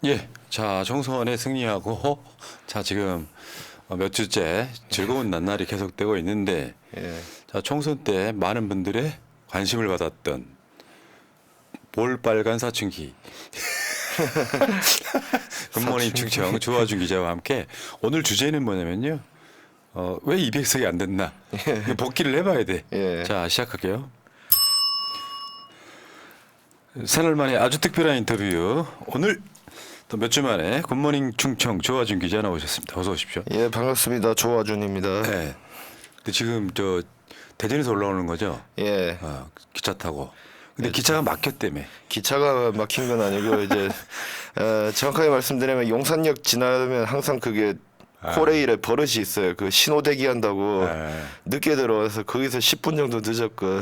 예, 자 총선에 승리하고 자 지금 몇 주째 즐거운 나날이 계속되고 있는데 예. 자 총선 때 많은 분들의 관심을 받았던 볼빨간 사춘기 굿모닝 충청 조아준 기자와 함께 오늘 주제는 뭐냐면요. 왜 200석이 안 됐나? 이거 복귀를 해봐야 돼. 예. 자 시작할게요. 새날 만에 아주 특별한 인터뷰. 오늘 또 몇 주 만에 굿모닝 충청 조아준 기자 나오셨습니다. 어서 오십시오. 예, 반갑습니다. 조아준입니다. 네. 근데 지금 저 대전에서 올라오는 거죠? 예. 기차 타고. 근데 기차가 막혔다며. 기차가 막힌 건 아니고 이제 정확하게 말씀드리면 용산역 지나면 항상 그게 코레일에 버릇이 있어요. 그 신호 대기한다고 늦게 들어와서 거기서 10분 정도 늦었고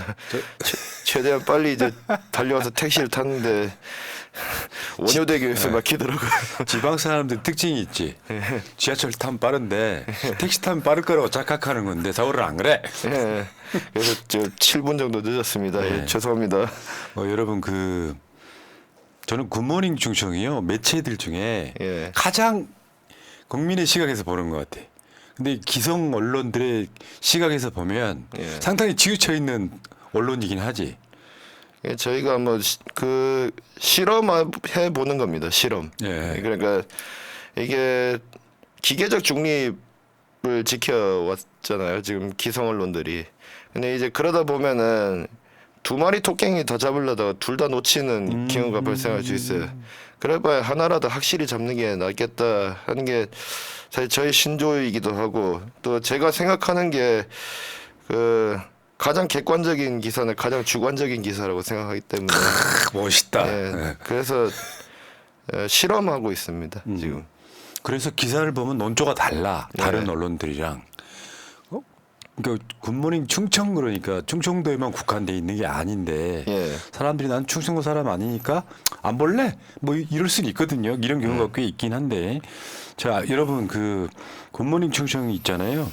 최대한 빨리 이제 달려와서 택시를 탔는데 원효대교에서 막히더라고요. 지방 사람들 특징이 있지. 지하철 타면 빠른데 택시 타면 빠를 거라고 착각하는 건데 서울은 안 그래. 예. 그래서 저 7분 정도 늦었습니다. 네. 예, 죄송합니다. 여러분 저는 굿모닝 충청이요 매체들 중에 예. 가장 국민의 시각에서 보는 것 같아. 근데 기성 언론들의 시각에서 보면 예. 상당히 치우쳐 있는 언론이긴 하지. 예, 저희가 뭐 그 실험해 보는 겁니다. 실험. 예. 그러니까 이게 기계적 중립을 지켜왔잖아요. 지금 기성 언론들이. 근데 이제 그러다 보면은 두 마리 토깽이 더 잡으려다가 둘 다 놓치는 경우가 발생할 수 있어요. 그래봐야 하나라도 확실히 잡는 게 낫겠다 하는 게 사실 저희 신조이기도 하고 또 제가 생각하는 게 가장 객관적인 기사는 가장 주관적인 기사라고 생각하기 때문에 멋있다. 예, 예. 그래서 실험하고 있습니다. 지금. 그래서 기사를 보면 논조가 달라. 다른 네. 언론들이랑. 그러니까 굿모닝 충청 그러니까 충청도에만 국한돼 있는 게 아닌데 예. 사람들이 난 충청도 사람 아니니까 안 볼래? 뭐 이럴 수는 있거든요. 이런 경우가 꽤 있긴 한데 자 여러분 굿모닝 충청이 있잖아요.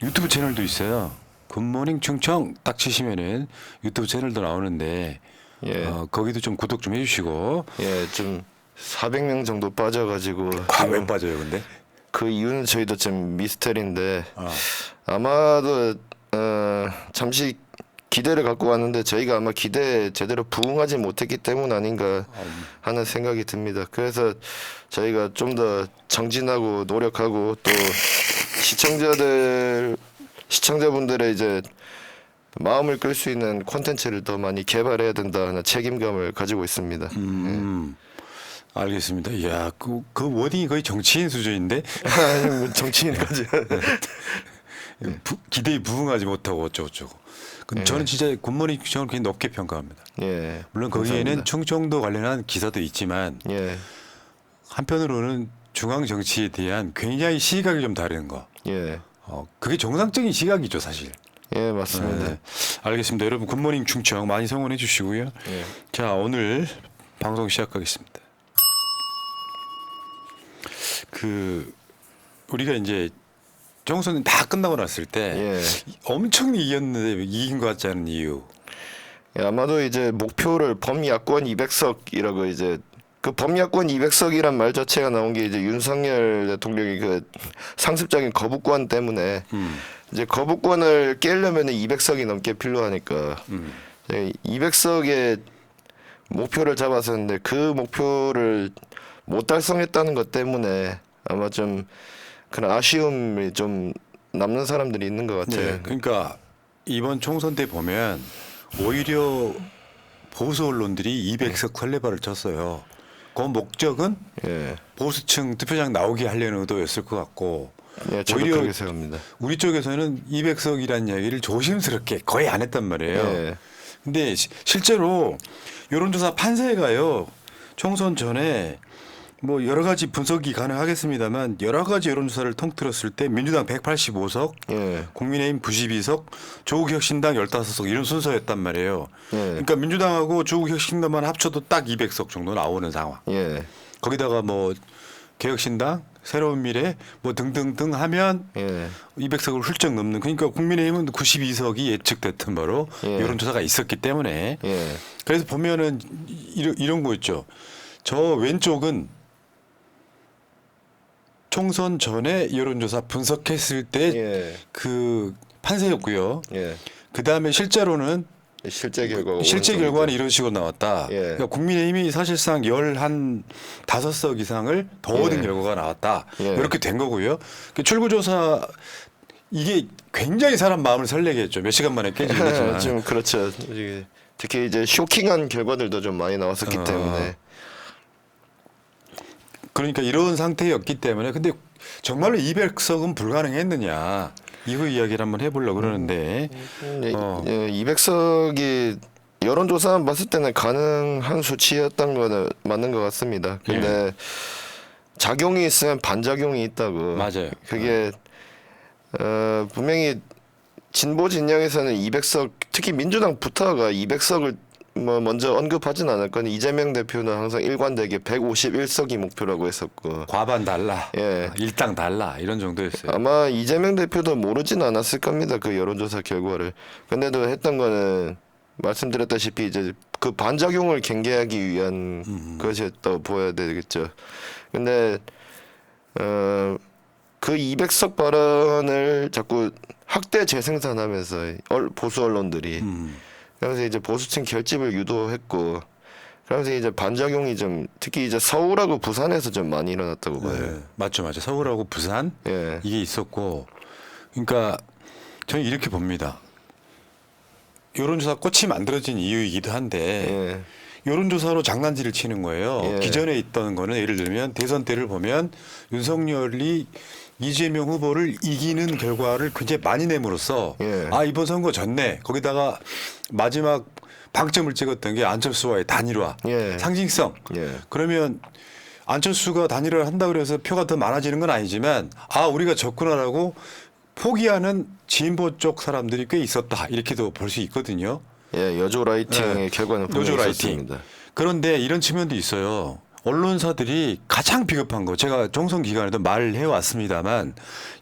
유튜브 채널도 있어요. 굿모닝 충청 딱 치시면은 유튜브 채널도 나오는데 예. 거기도 좀 구독 좀 해주시고. 예, 좀 400명 정도 빠져가지고 왜 빠져요, 근데? 그 이유는 저희도 좀 미스터리인데 아마도 잠시 기대를 갖고 왔는데 저희가 아마 기대에 제대로 부응하지 못했기 때문 아닌가 하는 생각이 듭니다. 그래서 저희가 좀 더 정진하고 노력하고 또 시청자분들의 이제 마음을 끌 수 있는 콘텐츠를 더 많이 개발해야 된다 하는 책임감을 가지고 있습니다. 알겠습니다. 이야, 그 워딩이 거의 정치인 수준인데 아니, 뭐 정치인까지. 기대에 부응하지 못하고 어쩌고저쩌고. 근데 저는 진짜 굿모닝 충청을 굉장히 높게 평가합니다. 예. 물론 거기에는 감사합니다. 충청도 관련한 기사도 있지만 예. 한편으로는 중앙 정치에 대한 굉장히 시각이 좀 다른 거. 예. 그게 정상적인 시각이죠, 사실. 예, 맞습니다. 네. 알겠습니다. 여러분 굿모닝 충청 많이 성원해 주시고요. 예. 자, 오늘 방송 시작하겠습니다. 우리가 이제 총선 다 끝나고 났을 때 예. 엄청 이겼는데 이긴 것 같지 않은 이유. 예, 아마도 이제 목표를 범야권 200석이라고 이제 그 범야권 200석이란 말 자체가 나온 게 이제 윤석열 대통령이 그 상습적인 거부권 때문에 이제 거부권을 깨려면 200석이 넘게 필요하니까 200석의 목표를 잡았었는데 그 목표를 못 달성했다는 것 때문에 아마 좀 그런 아쉬움이 좀 남는 사람들이 있는 것 같아요. 네. 그러니까 이번 총선 때 보면 오히려 보수 언론들이 200석 설레발을 쳤어요. 그 목적은 예, 보수층 투표장 나오게 하려는 의도였을 것 같고 예, 저도 오히려 그렇게 생각합니다. 우리 쪽에서는 200석이라는 이야기를 조심스럽게 거의 안 했단 말이에요. 예. 근데 실제로 여론조사 판세에 가요. 총선 전에 뭐 여러 가지 분석이 가능하겠습니다만 여러 가지 여론조사를 통틀었을 때 민주당 185석, 예. 국민의힘 92석, 조국혁신당 15석 이런 순서였단 말이에요. 예. 그러니까 민주당하고 조국혁신당만 합쳐도 딱 200석 정도 나오는 상황. 예. 거기다가 뭐 개혁신당, 새로운 미래 뭐 등등등 하면 예. 200석을 훌쩍 넘는 그러니까 국민의힘은 92석이 예측됐던 바로 예. 여론조사가 있었기 때문에 예. 그래서 보면은 이런 거 있죠. 저 왼쪽은 총선 전에 여론조사 분석했을 때 예. 그 판세였고요. 예. 그 다음에 실제로는 실제 결과가 실제 오른쪽이죠. 결과는 이런 식으로 나왔다. 예. 그러니까 국민의힘이 사실상 15석 이상을 더 얻은 예. 결과가 나왔다. 예. 이렇게 된 거고요. 그 출구조사 이게 굉장히 사람 마음을 설레게 했죠. 몇 시간 만에 깨지긴 했지만. 좀 그렇죠. 이게 특히 이제 쇼킹한 결과들도 좀 많이 나왔었기 때문에 그러니까 이런 상태였기 때문에 근데 정말로 200석은 불가능했느냐. 이거 이야기를 한번 해보려고 그러는데 200석이 여론조사만 봤을 때는 가능한 수치였던 거는 맞는 것 같습니다. 근데 작용이 있으면 반작용이 있다고. 맞아요. 그게 분명히 진보 진영에서는 200석, 특히 민주당부터가 200석을 뭐 먼저 언급하진 않을 건 이재명 대표는 항상 일관되게 151석이 목표라고 했었고 과반 달라. 예. 일당 달라. 이런 정도였어요. 아마 이재명 대표도 모르진 않았을 겁니다. 그 여론조사 결과를. 근데도 했던 거는 말씀드렸다시피 이제 그 반작용을 경계하기 위한 것이었다고 보여야 되겠죠. 근데 그 200석 발언을 자꾸 학대 재생산하면서 보수 언론들이 그러면서 이제 보수층 결집을 유도했고 그러면서 이제 반작용이 좀 특히 이제 서울하고 부산에서 좀 많이 일어났다고 봐요. 네, 맞죠. 서울하고 부산 예. 이게 있었고, 그러니까 저는 이렇게 봅니다. 여론조사 꽃이 만들어진 이유이기도 한데 예. 여론조사로 장난질을 치는 거예요. 예. 기존에 있던 거는 예를 들면 대선 때를 보면 윤석열이 이재명 후보를 이기는 결과를 굉장히 많이 내므로써 예. 아 이번 선거 졌네. 거기다가 마지막 방점을 찍었던 게 안철수와의 단일화, 예. 상징성. 예. 그러면 안철수가 단일화를 한다 그래서 표가 더 많아지는 건 아니지만 아 우리가 졌구나라고 포기하는 진보 쪽 사람들이 꽤 있었다 이렇게도 볼 수 있거든요. 예, 여조 라이팅의 결과는 분명히 노조 라이팅. 있었습니다. 그런데 이런 측면도 있어요. 언론사들이 가장 비겁한 거 제가 총선 기간에도 말을 해왔습니다만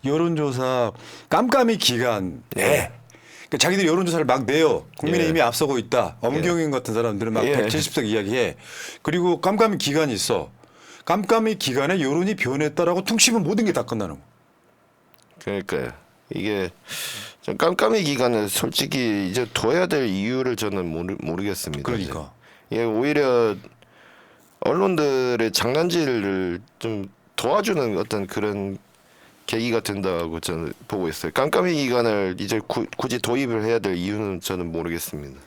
여론조사 깜깜이 기간에 그러니까 자기들이 여론조사를 막 내요. 국민의힘이 예. 앞서고 있다. 엄경영 같은 사람들은 막 예. 170석 이야기해. 그리고 깜깜이 기간이 있어. 깜깜이 기간에 여론이 변했다라고 퉁 치면 모든 게 다 끝나는 거. 그러니까요. 이게 좀 깜깜이 기간을 솔직히 이제 둬야 될 이유를 저는 모르겠습니다. 그러니까. 이게 오히려 언론들의 장난질을 좀 도와주는 어떤 그런 계기가 된다고 저는 보고 있어요. 깜깜이 기간을 이제 굳이 도입을 해야 될 이유는 저는 모르겠습니다.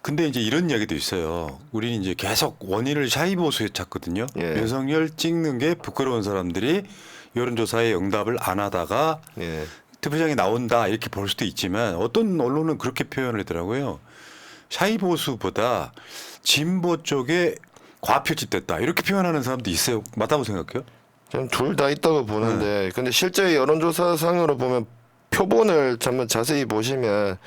근데 이제 이런 이야기도 있어요. 우리는 이제 계속 원인을 샤이보수에 찾거든요. 예. 윤석열 찍는 게 부끄러운 사람들이 여론조사에 응답을 안 하다가 예. 투표장에 나온다 이렇게 볼 수도 있지만 어떤 언론은 그렇게 표현을 하더라고요. 샤이보수보다 진보 쪽에 과표집됐다 이렇게 표현하는 사람도 있어요. 맞다고 생각해요? 저는 둘 다 있다고 보는데 근데 실제 여론조사상으로 보면 표본을 한번 자세히 보시면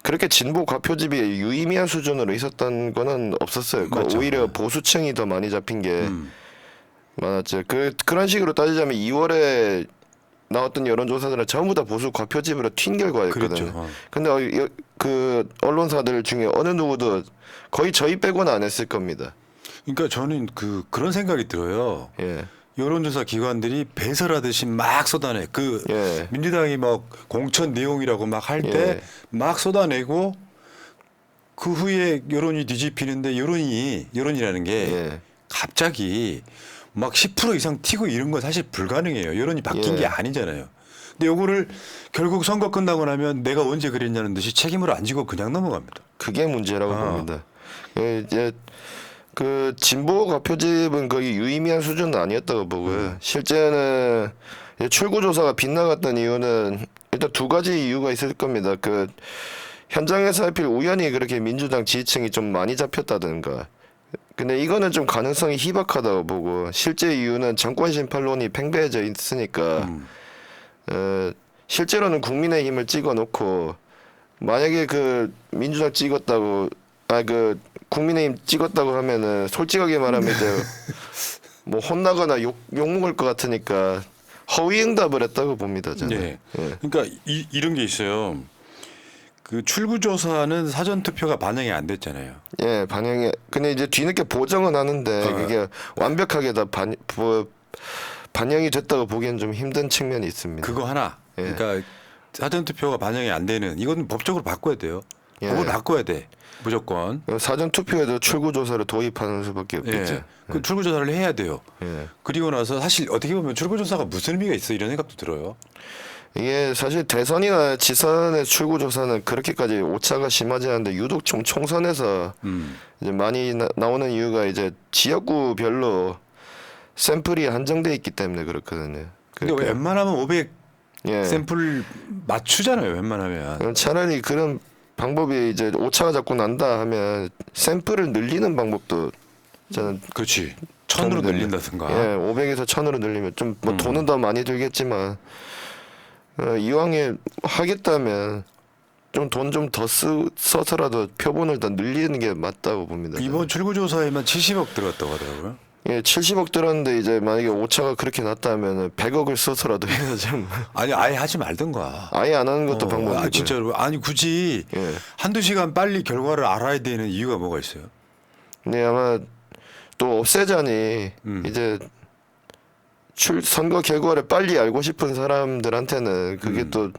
그렇게 진보 과표집이 유의미한 수준으로 있었던 거는 없었어요. 맞죠. 오히려 보수층이 더 많이 잡힌 게 많았죠. 그런 식으로 따지자면 2월에 나왔던 여론조사들은 전부 다 보수 과표집으로 튄 결과였거든요. 그렇죠. 근데 그 언론사들 중에 어느 누구도 거의 저희 빼고는 안 했을 겁니다. 그러니까 저는 그런 생각이 들어요. 예. 여론조사 기관들이 배설하듯이 막 쏟아내. 예. 민주당이 막 공천 내용이라고 막 할 때 막 예. 쏟아내고 그 후에 여론이 뒤집히는데 여론이라는 게 예. 갑자기 막 10% 이상 튀고 이런 건 사실 불가능해요. 여론이 바뀐 예. 게 아니잖아요. 근데 요거를 결국 선거 끝나고 나면 내가 언제 그랬냐는 듯이 책임을 안 지고 그냥 넘어갑니다. 그게 문제라고 봅니다. 이제 그 진보 과표집은 거의 유의미한 수준은 아니었다고 보고요. 실제는 출구조사가 빗나갔던 이유는 일단 두 가지 이유가 있을 겁니다. 그 현장에서 하필 우연히 그렇게 민주당 지지층이 좀 많이 잡혔다든가. 근데 이거는 좀 가능성이 희박하다고 보고 실제 이유는 정권 심판론이 팽배해져 있으니까 실제로는 국민의힘을 찍어놓고 만약에 그 민주당 찍었다고 그 국민의힘 찍었다고 하면은 솔직하게 말하면 이제 뭐 혼나거나 욕 먹을 것 같으니까 허위 응답을 했다고 봅니다 저는. 네. 예. 그러니까 이런 게 있어요. 그 출구조사는 사전 투표가 반영이 안 됐잖아요. 예, 반영이 근데 이제 뒤늦게 보정은 하는데 그게 완벽하게 다 반영이 됐다고 보기엔 좀 힘든 측면이 있습니다. 그거 하나. 예. 그러니까 사전 투표가 반영이 안 되는 이건 법적으로 바꿔야 돼요. 예. 법을 바꿔야 돼. 무조건. 사전 투표에도 출구 조사를 도입하는 수밖에 없겠죠. 예. 그 출구 조사를 해야 돼요. 예. 그리고 나서 사실 어떻게 보면 출구 조사가 무슨 의미가 있어 이런 생각도 들어요. 이게 사실 대선이나 지선의 출구 조사는 그렇게까지 오차가 심하지 않은데 유독 좀 총선에서 이제 많이 나오는 이유가 이제 지역구별로 샘플이 한정돼 있기 때문에 그렇거든요. 근데 그러니까, 웬만하면 500 예. 샘플 맞추잖아요. 웬만하면. 차라리 그런 방법이 이제 오차가 자꾸 난다 하면 샘플을 늘리는 방법도 저는 그렇지. 1000으로 늘린다든가. 예, 500에서 1000으로 늘리면 좀 뭐 돈은 더 많이 들겠지만 이왕에 하겠다면 좀 돈 좀 더 써서라도 표본을 더 늘리는 게 맞다고 봅니다. 이번 출구 조사에만 70억 들어갔다고 하더라고요. 예, 70억 들었는데 이제 만약에 오차가 그렇게 났다면 100억을 써서라도 해야죠. 아니 아예 하지 말든가. 아예 안 하는 것도 방법이고. 아, 진짜로. 아니 굳이 예. 한두 시간 빨리 결과를 알아야 되는 이유가 뭐가 있어요? 네, 아마 또 없애자니 이제 선거 결과를 빨리 알고 싶은 사람들한테는 그게 또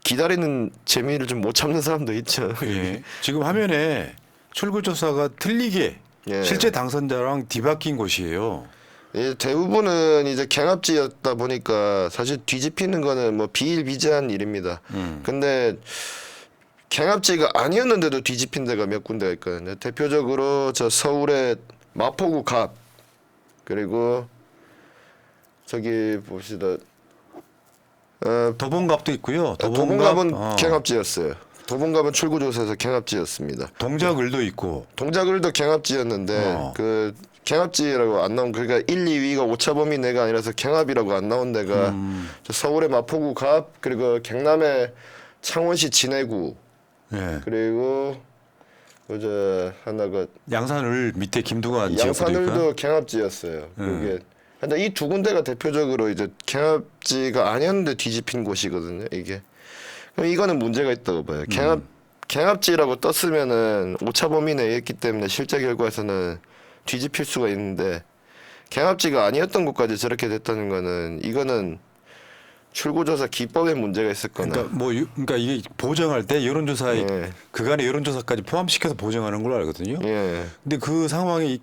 기다리는 재미를 좀 못 참는 사람도 있죠. 예. 지금 화면에 출구 조사가 틀리게 예. 실제 당선자랑 뒤바뀐 곳이에요. 예, 대부분은 이제 경합지였다 보니까 사실 뒤집히는 거는 뭐 비일비재한 일입니다. 근데 경합지가 아니었는데도 뒤집힌 데가 몇 군데가 있거든요. 대표적으로 저 서울의 마포구 갑 그리고 저기 봅시다. 도봉갑도 있고요. 도봉갑은 경합지였어요. 도봉갑은 출구조사에서 경합지였습니다. 동작을도 있고. 동작을도 경합지였는데 그 경합지라고 안 나온 그러니까 1, 2위가 오차범위 내가 아니라서 경합이라고 안 나온 데가 저 서울의 마포구 갑 그리고 경남의 창원시 진해구 예. 그리고 그저 하나가 양산을 밑에 김두관 지역구니까. 양산을도 경합지였어요. 그게 근데 이 두 군데가 대표적으로 이제 경합지가 아니었는데 뒤집힌 곳이거든요. 이게 그럼 이거는 문제가 있다고 봐요. 경합지라고 떴으면은 오차 범위 내에 있기 때문에 실제 결과에서는 뒤집힐 수가 있는데 경합지가 아니었던 곳까지 저렇게 됐다는 거는 이거는 출구조사 기법에 문제가 있었거나. 그러니까 이게 보정할 때 여론조사에 예. 그간의 여론조사까지 포함시켜서 보정하는 걸로 알거든요. 예. 근데 그 상황이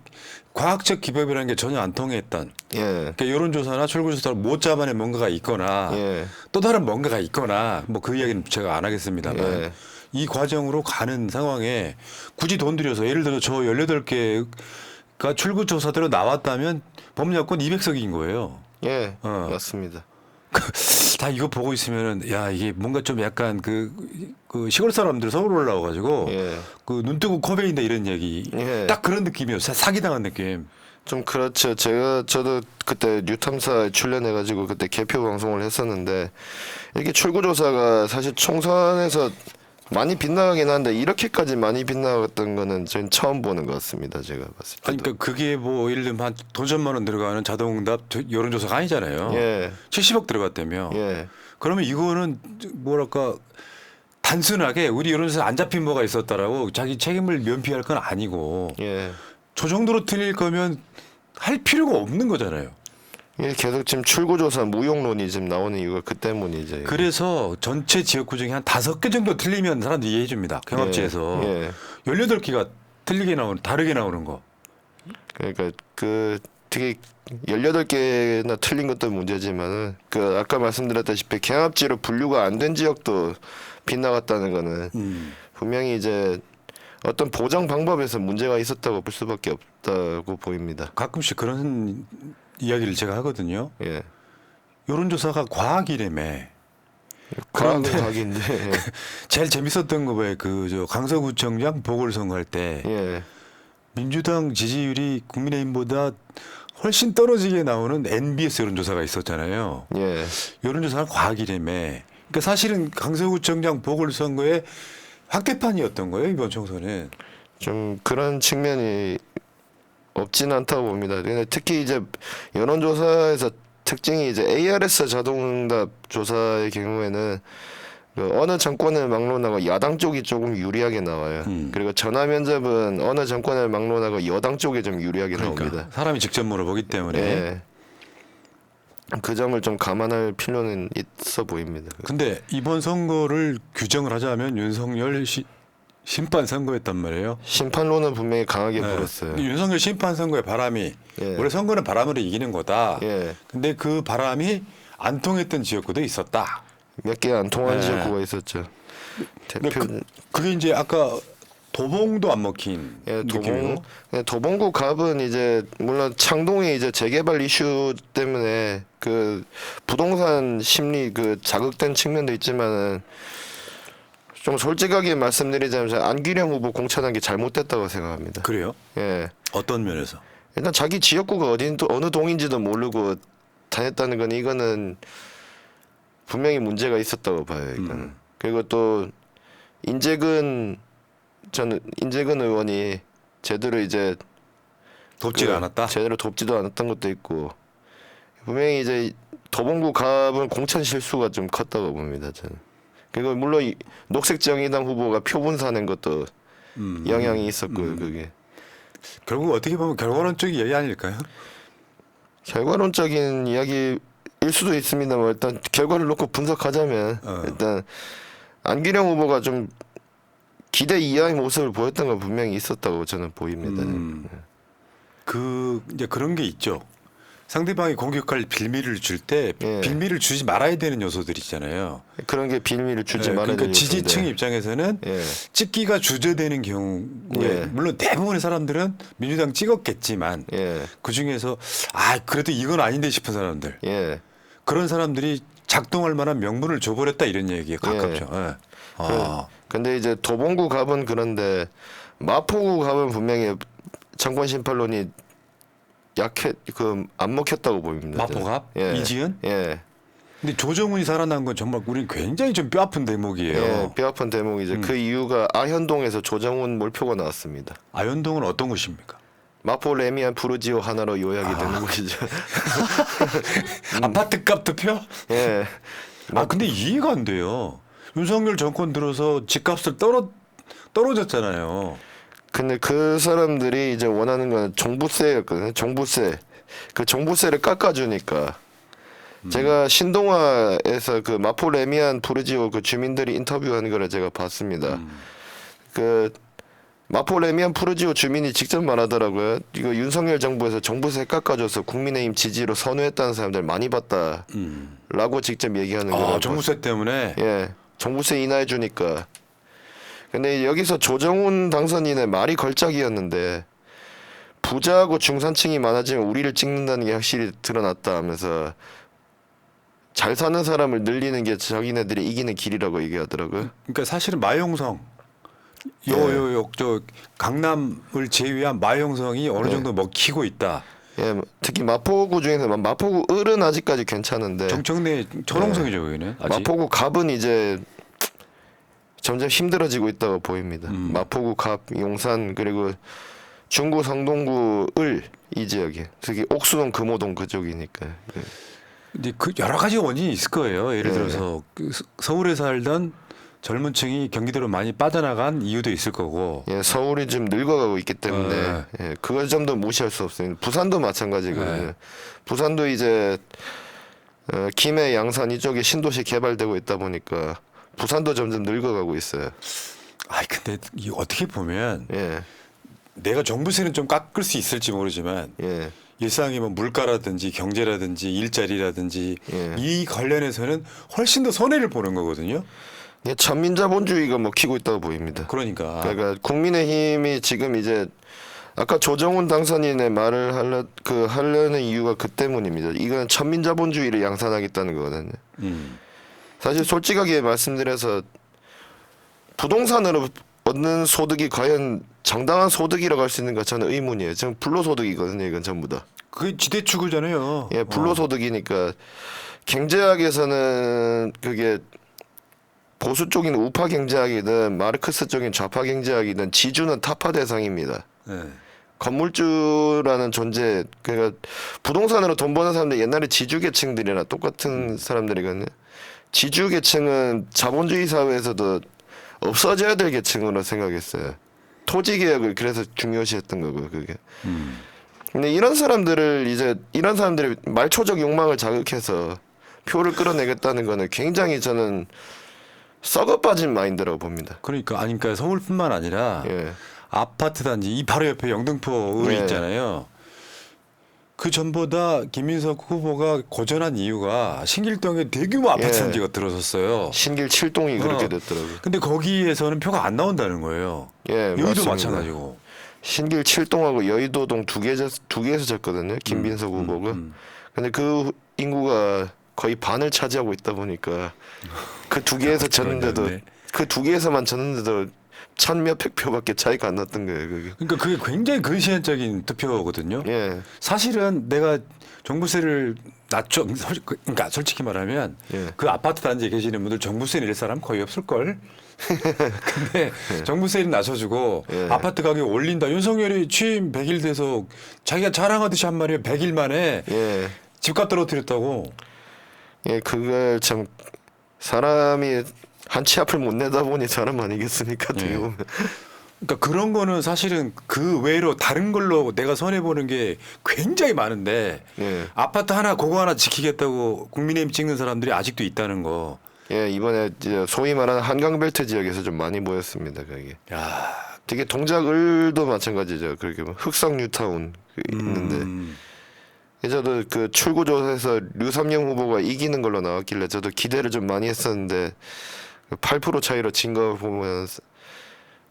과학적 기법이라는 게 전혀 안 통했던. 예. 그러니까 여론조사나 출구조사를 못 잡아낸 뭔가가 있거나 예. 또 다른 뭔가가 있거나 뭐 그 이야기는 제가 안 하겠습니다만 예. 이 과정으로 가는 상황에 굳이 돈 들여서 예를 들어 저 18개가 출구조사대로 나왔다면 범야권 200석인 거예요. 예. 맞습니다. 다 이거 보고 있으면은 야 이게 뭔가 좀 약간 그 시골 사람들 서울 올라와가지고 예. 그 눈 뜨고 코 베인다 이런 얘기 예. 딱 그런 느낌이에요. 사기당한 느낌. 좀 그렇죠. 저도 그때 뉴탐사에 출연해가지고 그때 개표 방송을 했었는데 이렇게 출구조사가 사실 총선에서 많이 빗나가긴 한데 이렇게까지 많이 빗나갔던 거는 저는 처음 보는 것 같습니다. 제가 봤을 때. 아니, 그러니까 그게 뭐 예를 들면 한 돈 1,000만 원 들어가는 자동응답 여론조사가 아니잖아요. 예. 70억 들어갔다며. 예. 그러면 이거는 뭐랄까 단순하게 우리 여론조사 안 잡힌 뭐가 있었다라고 자기 책임을 면피할 건 아니고 예. 저 정도로 틀릴 거면 할 필요가 없는 거잖아요. 이게 계속 지금 출구조사 무용론이 지금 나오는 이유가 그 때문이죠. 이게. 그래서 전체 지역구 중에 한 5개 정도 틀리면 사람들이 이해해 줍니다. 경합지에서. 예. 18개가 틀리게 나오는 다르게 나오는 거. 그러니까 그 되게 18개나 틀린 것도 문제지만은 그 아까 말씀드렸다시피 경합지로 분류가 안 된 지역도 빗나갔다는 거는 분명히 이제 어떤 보정 방법에서 문제가 있었다고 볼 수밖에 없다고 보입니다. 가끔씩 그런 이야기를 제가 하거든요. 예. 여론조사가 과학이라며. 과학은 그런데 과학인데. 제일 재밌었던 거 왜 그 저 강서구청장 보궐선거 할 때 예. 민주당 지지율이 국민의힘보다 훨씬 떨어지게 나오는 NBS 여론조사가 있었잖아요. 예. 여론조사가 과학이라며. 그러니까 사실은 강서구청장 보궐선거의 확대판이었던 거예요 이번 총선은. 좀 그런 측면이 없지는 않다고 봅니다. 근데 특히 이제 여론조사에서 특징이 이제 ARS 자동응답 조사의 경우에는 그 어느 정권을 막론하고 야당 쪽이 조금 유리하게 나와요. 그리고 전화 면접은 어느 정권을 막론하고 여당 쪽에 좀 유리하게 그러니까 나옵니다. 사람이 직접 물어보기 때문에. 예. 그 점을 좀 감안할 필요는 있어 보입니다. 근데 이번 선거를 규정을 하자면 윤석열 심판 선거였단 말이에요. 심판론은 분명히 강하게 네. 불었어요. 윤석열 심판 선거의 바람이 예. 원래 선거는 바람으로 이기는 거다. 예. 근데 그 바람이 안 통했던 지역구도 있었다. 몇 개 안 통한 네. 지역구가 있었죠. 근데 대표 그게 이제 아까 도봉도 안 먹힌 예, 느낌이고. 도봉구 갑은 이제 물론 창동의 이제 재개발 이슈 때문에 그 부동산 심리 그 자극된 측면도 있지만은 좀 솔직하게 말씀드리자면 안기령 후보 공천한 게 잘못됐다고 생각합니다. 그래요? 예. 어떤 면에서? 일단 자기 지역구가 어느 동인지도 모르고 다녔다는 건 이거는 분명히 문제가 있었다고 봐요. 이거는. 그리고 또 저는 인재근 의원이 제대로 이제 돕지가 않았다. 제대로 돕지도 않았던 것도 있고 분명히 이제 도봉구 갑은 공천 실수가 좀 컸다고 봅니다. 저는. 그리고 물론 녹색정의당 후보가 표분사낸 것도 영향이 있었고요. 그게 결국 어떻게 보면 결과론적인 이야기 아닐까요? 결과론적인 이야기일 수도 있습니다만 일단 결과를 놓고 분석하자면 일단 안기령 후보가 좀 기대 이하의 모습을 보였던 건 분명히 있었다고 저는 보입니다. 이제 그런 게 있죠. 상대방이 공격할 빌미를 줄 때 예. 빌미를 주지 말아야 되는 요소들 있잖아요. 그런 게 빌미를 주지 말아야 그러니까 되는 지지층 요소인데. 입장에서는 예. 찍기가 주저되는 경우에 예. 물론 대부분의 사람들은 민주당 찍었겠지만 예. 그 중에서 그래도 이건 아닌데 싶은 사람들 예. 그런 사람들이 작동할 만한 명분을 줘버렸다 이런 얘기에 가깝죠. 예. 근데 이제 도봉구 갑은 그런데 마포구 갑은 분명히 정권 심판론이 안 먹혔다고 보입니다. 마포갑? 예. 이지은? 예. 근데 조정훈이 살아난 건 정말 우리는 굉장히 좀 뼈아픈 대목이에요. 예. 뼈아픈 대목이죠. 그 이유가 아현동에서 조정훈 몰표가 나왔습니다. 아현동은 어떤 곳입니까? 마포 레미안 푸르지오 하나로 요약이 되는 곳이죠. 아파트 값 득표? 예. 근데 이해가 안 돼요. 윤석열 정권 들어서 집값을 떨어졌잖아요. 근데 그 사람들이 이제 원하는 건 종부세였거든요. 종부세. 그 종부세를 깎아주니까. 제가 신동아에서 그 마포 레미안 푸르지오 그 주민들이 인터뷰하는 거를 제가 봤습니다. 그 마포 레미안 푸르지오 주민이 직접 말하더라고요. 이거 윤석열 정부에서 종부세 깎아줘서 국민의힘 지지로 선회했다는 사람들 많이 봤다라고 직접 얘기하는 거예요. 정부세 때문에. 예, 종부세 인하해 주니까. 근데 여기서 조정훈 당선인의 말이 걸작이었는데 부자하고 중산층이 많아지면 우리를 찍는다는 게 확실히 드러났다 하면서 잘 사는 사람을 늘리는 게 자기네들이 이기는 길이라고 얘기하더라고요. 그러니까 사실은 마용성 저 강남을 제외한 마용성이 어느 정도 먹히고 있다. 예, 특히 마포구 중에서 마포구 을은 아직까지 괜찮은데 정청래 초롱성이죠 여기는. 아직. 마포구 갑은 이제 점점 힘들어지고 있다고 보입니다. 마포구 갑, 용산 그리고 중구, 성동구, 을 이 지역에 특히 옥수동, 금호동 그쪽이니까. 예. 근데 그 여러 가지 원인이 있을 거예요. 예를 네. 들어서 서울에 살던 젊은층이 경기도로 많이 빠져나간 이유도 있을 거고. 예, 서울이 좀 늙어가고 있기 때문에 예, 그걸 좀 더 무시할 수 없습니다. 부산도 마찬가지거든요. 네. 부산도 이제 김해, 양산 이쪽에 신도시 개발되고 있다 보니까 부산도 점점 늙어가고 있어요. 근데 이 어떻게 보면 예, 내가 종부세는 좀 깎을 수 있을지 모르지만 예, 일상이 뭐 물가라든지 경제라든지 일자리라든지 예. 이 관련해서는 훨씬 더 손해를 보는 거거든요. 예, 천민자본주의가 먹히고 있다고 보입니다. 그러니까. 그러니까 국민의힘이 지금 이제 아까 조정훈 당선인의 말을 하려는 이유가 그 때문입니다. 이건 천민자본주의를 양산하겠다는 거거든요. 사실 솔직하게 말씀드려서 부동산으로 얻는 소득이 과연 정당한 소득이라고 할 수 있는가 저는 의문이에요. 지금 불로소득이거든요. 이건 전부 다. 그게 지대추구잖아요. 예, 불로소득이니까 경제학에서는 그게 보수 쪽인 우파 경제학이든 마르크스 쪽인 좌파 경제학이든 지주는 타파 대상입니다. 네. 건물주라는 존재, 그러니까 부동산으로 돈 버는 사람들 옛날에 지주계층들이나 똑같은 사람들이거든요. 지주계층은 자본주의 사회에서도 없어져야 될 계층으로 생각했어요. 토지개혁을 그래서 중요시했던 거고 그게. 근데 이런 사람들이 말초적 욕망을 자극해서 표를 끌어내겠다는 거는 굉장히 저는 썩어 빠진 마인드라고 봅니다. 그러니까 아니 그러니까 서울뿐만 아니라 예. 아파트 단지 이 바로 옆에 영등포 을 예. 있잖아요. 그 전보다 김민석 후보가 고전한 이유가 신길동에 대규모 아파트 예. 단지가 들어섰어요. 신길 7동이 그렇게 어. 됐더라고요. 근데 거기에서는 표가 안 나온다는 거예요. 예, 여기도 맞습니다. 마찬가지고. 신길 7동하고 여의도동 두 개에서 졌거든요. 김민석 후보가. 근데 그 인구가 거의 반을 차지하고 있다 보니까 그 두 개에서 졌는데도 그러네. 그 두 개에서만 졌는데도 천 몇백 표밖에 차이가 안 났던 거예요. 그게. 그러니까 그게 굉장히 근시안적인 투표거든요. 예. 사실은 내가 종부세를 낮춰 그러니까 솔직히 말하면 예. 그 아파트 단지에 계시는 분들 종부세 낼 사람 거의 없을 걸. 근데 종부세를 낮춰주고 예. 아파트 가격 올린다. 윤석열이 취임 100일 돼서 자기가 자랑하듯이 한 말이에요. 100일 만에 예. 집값 떨어뜨렸다고. 예, 그걸 참 사람이 한 치 앞을 못 내다 보니 사람 아니겠습니까? 어떻게 예. 보면. 그러니까 그런 거는 사실은 그 외로 다른 걸로 내가 손해 보는 게 굉장히 많은데 예. 아파트 하나 그거 하나 지키겠다고 국민의힘 찍는 사람들이 아직도 있다는 거. 예, 이번에 이제 소위 말하는 한강벨트 지역에서 좀 많이 보였습니다. 그게. 야, 되게 동작을도 마찬가지죠. 그렇게 뭐 흑성 뉴타운 있는데 저도 그 출구조사에서 류삼영 후보가 이기는 걸로 나왔길래 저도 기대를 좀 많이 했었는데 8% 차이로 진 거 보면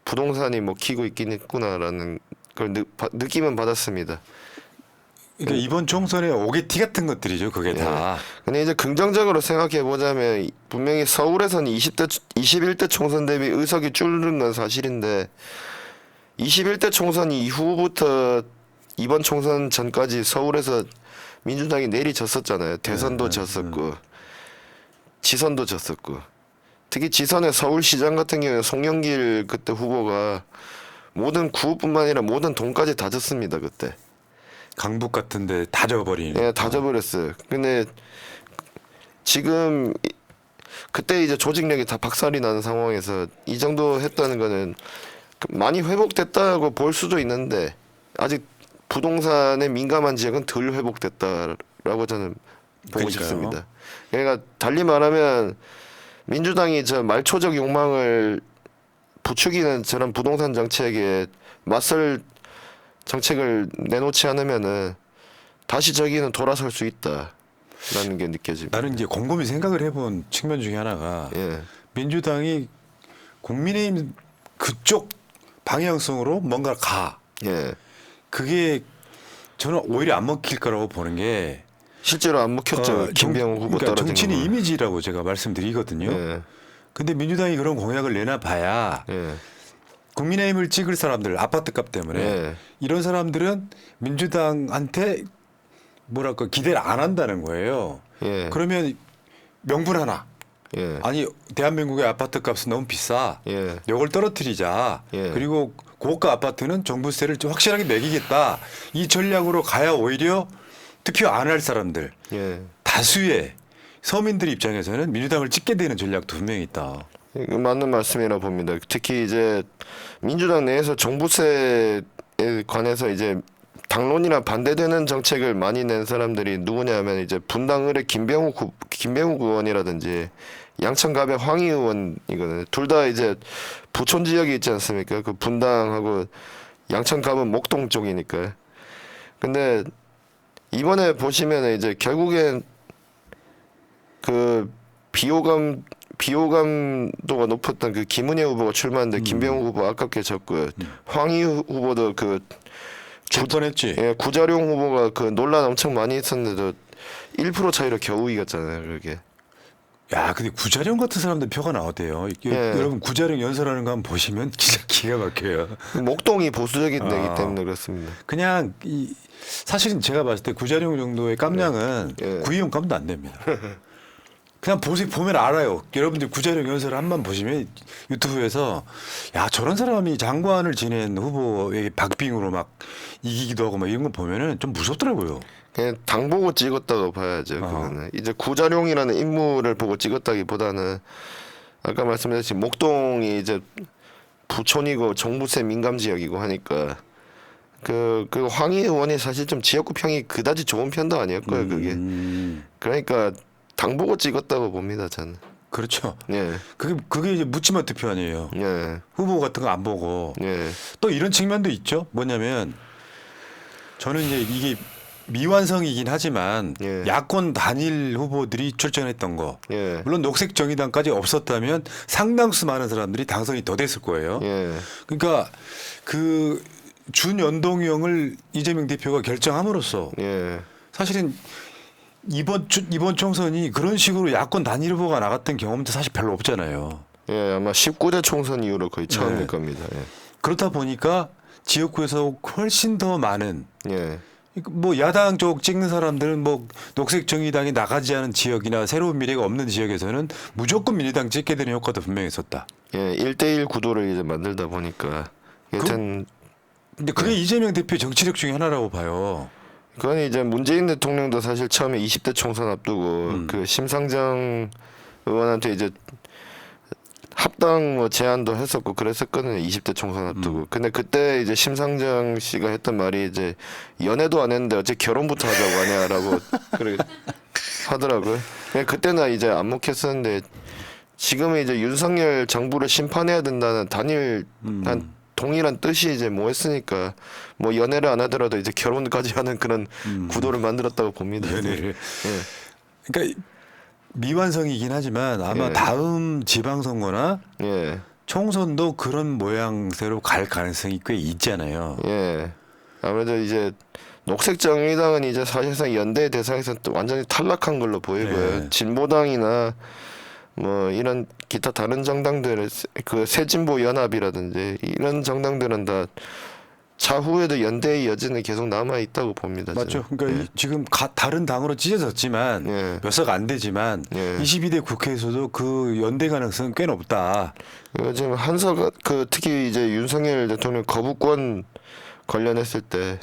부동산이 먹히고 있긴 했구나라는 걸 느낌은 받았습니다. 그러니까 이번 총선에 오게티 같은 것들이죠. 그게 다. 근데 이제 긍정적으로 생각해 보자면 분명히 서울에서는 21대 총선 대비 의석이 줄는 건 사실인데 21대 총선 이후부터 이번 총선 전까지 서울에서 민주당이 내리졌었잖아요. 대선도 졌었고 지선도 졌었고 특히 지선의 서울시장 같은 경우에 송영길 그때 후보가 모든 구뿐만 아니라 모든 동까지 다 졌습니다. 그때. 강북 같은데 다 져버리는. 예, 다 져버렸어요. 근데 지금 그때 이제 조직력이 다 박살이 나는 상황에서 이 정도 했다는 거는 많이 회복됐다고 볼 수도 있는데 아직 부동산에 민감한 지역은 덜 회복됐다라고 저는 보고 그러니까요. 싶습니다. 그러니까 달리 말하면 민주당이 저 말초적 욕망을 부추기는 저런 부동산 정책에 맞설 정책을 내놓지 않으면은 다시 저기는 돌아설 수 있다라는 게 느껴집니다. 나는 이제 곰곰이 생각을 해본 측면 중에 하나가 예, 민주당이 국민의힘 그쪽 방향성으로 뭔가 가. 예. 그게 저는 오히려 안 먹힐 거라고 보는 게 실제로 안 먹혔죠. 김병호 후보 그러니까 떨어진 정치인의 거. 이미지라고 제가 말씀드리거든요. 예, 근데 민주당이 그런 공약을 내놔 봐야 예, 국민의힘을 찍을 사람들 아파트값 때문에 예. 이런 사람들은 민주당한테 뭐랄까 기대를 안 한다는 거예요. 예. 그러면 명분 하나. 예. 아니 대한민국의 아파트 값은 너무 비싸. 예. 이걸 떨어뜨리자. 예. 그리고 고가 아파트는 정부세를 좀 확실하게 매기겠다. 이 전략으로 가야 오히려 투표 안 할 사람들 예. 다수의 서민들 입장에서는 민주당을 찍게 되는 전략도 분명히 있다. 이거 맞는 말씀이라 봅니다. 특히 이제 민주당 내에서 종부세에 관해서 이제 당론이나 반대되는 정책을 많이 낸 사람들이 누구냐면 이제 분당을의 김병욱 의원이라든지 양천갑의 황희 의원이거든요. 둘 다 이제 부촌 지역이 있지 않습니까? 그 분당하고 양천갑은 목동 쪽이니까. 근데 이번에 보시면 이제 결국엔 그 비호감도가 높았던 그 김은혜 후보가 출마했는데 김병욱 후보 아깝게 졌고요. 황희 후보도 그 질 뻔했지. 예, 구자룡 후보가 그 논란 엄청 많이 했었는데도 1% 차이로 겨우 이겼잖아요. 그게. 야, 근데 구자룡 같은 사람들 표가 나왔대요. 예. 여러분 구자룡 연설하는 거 한번 보시면 진짜 기가 막혀요. 목동이 보수적인 데이기 아. 때문에 그렇습니다. 그냥 사실은 제가 봤을 때 구자룡 정도의 깜냥은 예. 구의원 깜도 안 됩니다. 그냥 보면 알아요. 여러분들 구자룡 연설을 한번 보시면 유튜브에서 야 저런 사람이 장관을 지낸 후보의 박빙으로 막 이기기도 하고 막 이런 거 보면은 좀 무섭더라고요. 그냥 당 보고 찍었다고 봐야죠. 그거는 이제 구자룡이라는 인물을 보고 찍었다기보다는 아까 말씀드렸듯이 목동이 이제 부촌이고 종부세 민감 지역이고 하니까 그 황희 의원이 사실 좀 지역구 평이 그다지 좋은 편도 아니었고요. 그게 그러니까 당 보고 찍었다고 봅니다. 저는. 그렇죠. 예, 그게 이제 묻지마 투표 아니에요. 예, 후보 같은 거 안 보고. 예, 또 이런 측면도 있죠. 뭐냐면 저는 이제 이게 미완성이긴 하지만 예. 야권 단일 후보들이 출전했던 거. 예, 물론 녹색정의당까지 없었다면 상당수 많은 사람들이 당선이 더 됐을 거예요. 예, 그러니까 그 준연동형을 이재명 대표가 결정함으로써 예, 사실은 이번 총선이 그런 식으로 야권 단일 후보가 나갔던 경험도 사실 별로 없잖아요. 예. 아마 19대 총선 이후로 거의 처음일 네. 겁니다. 그렇다 보니까 지역구에서 훨씬 더 많은 예, 뭐 야당 쪽 찍는 사람들은 뭐 녹색정의당이 나가지 않은 지역이나 새로운 미래가 없는 지역에서는 무조건 민주당 찍게 되는 효과도 분명히 있었다. 예, 1대1 구도를 이제 만들다 보니까 여튼 근데 그게 이재명 대표 정치력 중에 하나라고 봐요. 그건 이제 문재인 대통령도 사실 처음에 20대 총선 앞두고 그 심상정 의원한테 이제 합당 뭐 제안도 했었고 그랬었거든요. 20대 총선 앞두고. 근데 그때 이제 심상정 씨가 했던 말이 이제 연애도 안 했는데 어째 결혼부터 하자고 하냐라고 그래 하더라고요. 그때는 이제 안 먹혔었는데 지금은 이제 윤석열 정부를 심판해야 된다는 단일한 동일한 뜻이 이제 뭐 했으니까 뭐 연애를 안 하더라도 이제 결혼까지 하는 그런 구도를 만들었다고 봅니다. 연애를. 예. 그러니까 미완성이긴 하지만 아마 예. 다음 지방선거나 예. 총선도 그런 모양새로 갈 가능성이 꽤 있잖아요. 예. 아무래도 이제 녹색정의당은 이제 사실상 연대 대상에서 또 완전히 탈락한 걸로 보이고요. 네. 진보당이나 뭐 이런 기타 다른 정당들은 그 새진보 연합이라든지 이런 정당들은 다 차후에도 연대의 여지는 계속 남아 있다고 봅니다. 맞죠. 저는. 그러니까 예. 지금 다른 당으로 찢어졌지만 예. 몇 석 안 되지만 예. 22대 국회에서도 그 연대 가능성은 꽤 높다. 지금 한석 그 특히 이제 윤석열 대통령 거부권 관련했을 때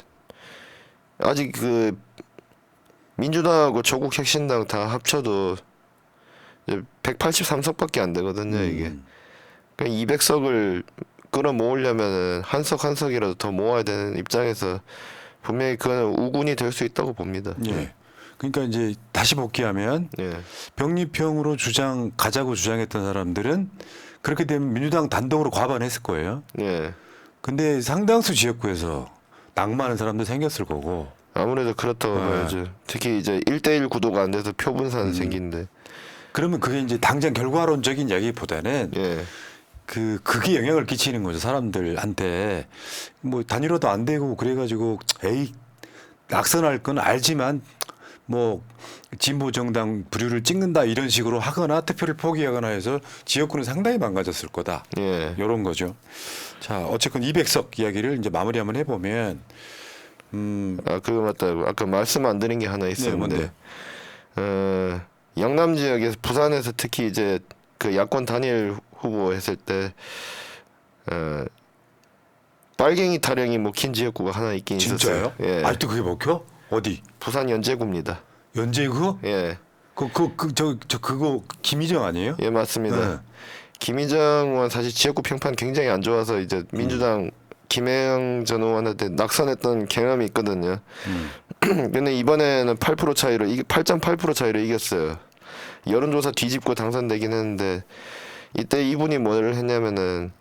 아직 그 민주당하고 조국혁신당 다 합쳐도 183석밖에 안 되거든요. 이게 그러니까 200석을 끌어모으려면은 한 석이라도 더 모아야 되는 입장에서 분명히 그건 우군이 될 수 있다고 봅니다. 예. 그러니까 이제 다시 복귀하면 예. 병립형으로 가자고 주장했던 사람들은 그렇게 되면 민주당 단독으로 과반했을 거예요. 예. 근데 상당수 지역구에서 낙마하는 사람도 생겼을 거고. 아무래도 그렇다고 네. 봐야죠. 특히 이제 1대1 구도가 안 돼서 표분산이 생긴데. 그러면 그게 이제 당장 결과론적인 이야기보다는 예. 그게 영향을 끼치는 거죠. 사람들한테. 뭐 단일화도 안 되고 그래가지고 에이 낙선할 건 알지만 뭐 진보 정당 부류를 찍는다 이런 식으로 하거나 투표를 포기하거나 해서 지역구는 상당히 망가졌을 거다. 예. 이런 거죠. 자, 어쨌건 200석 이야기를 이제 마무리 한번 해보면 그거 맞다. 아까 말씀 안 드린 게 하나 있었는데. 뭔데? 영남 지역에서 부산에서 특히 이제 그 야권 단일 후보 했을 때 빨갱이 타령이 먹힌 지역구가 하나 있긴 진짜요? 있었어요. 예. 아직도 그게 먹혀? 어디? 부산 연제구입니다. 연제구? 예. 그거 김희정 아니에요? 예, 맞습니다. 네. 김희정 의원 사실 지역구 평판 굉장히 안 좋아서 이제 민주당 김혜영 전 의원한테 낙선했던 경험이 있거든요. 근데 이번에는 8% 차이로 8.8% 차이로 이겼어요. 여론조사 뒤집고 당선되긴 했는데 이때 이분이 뭘 했냐면은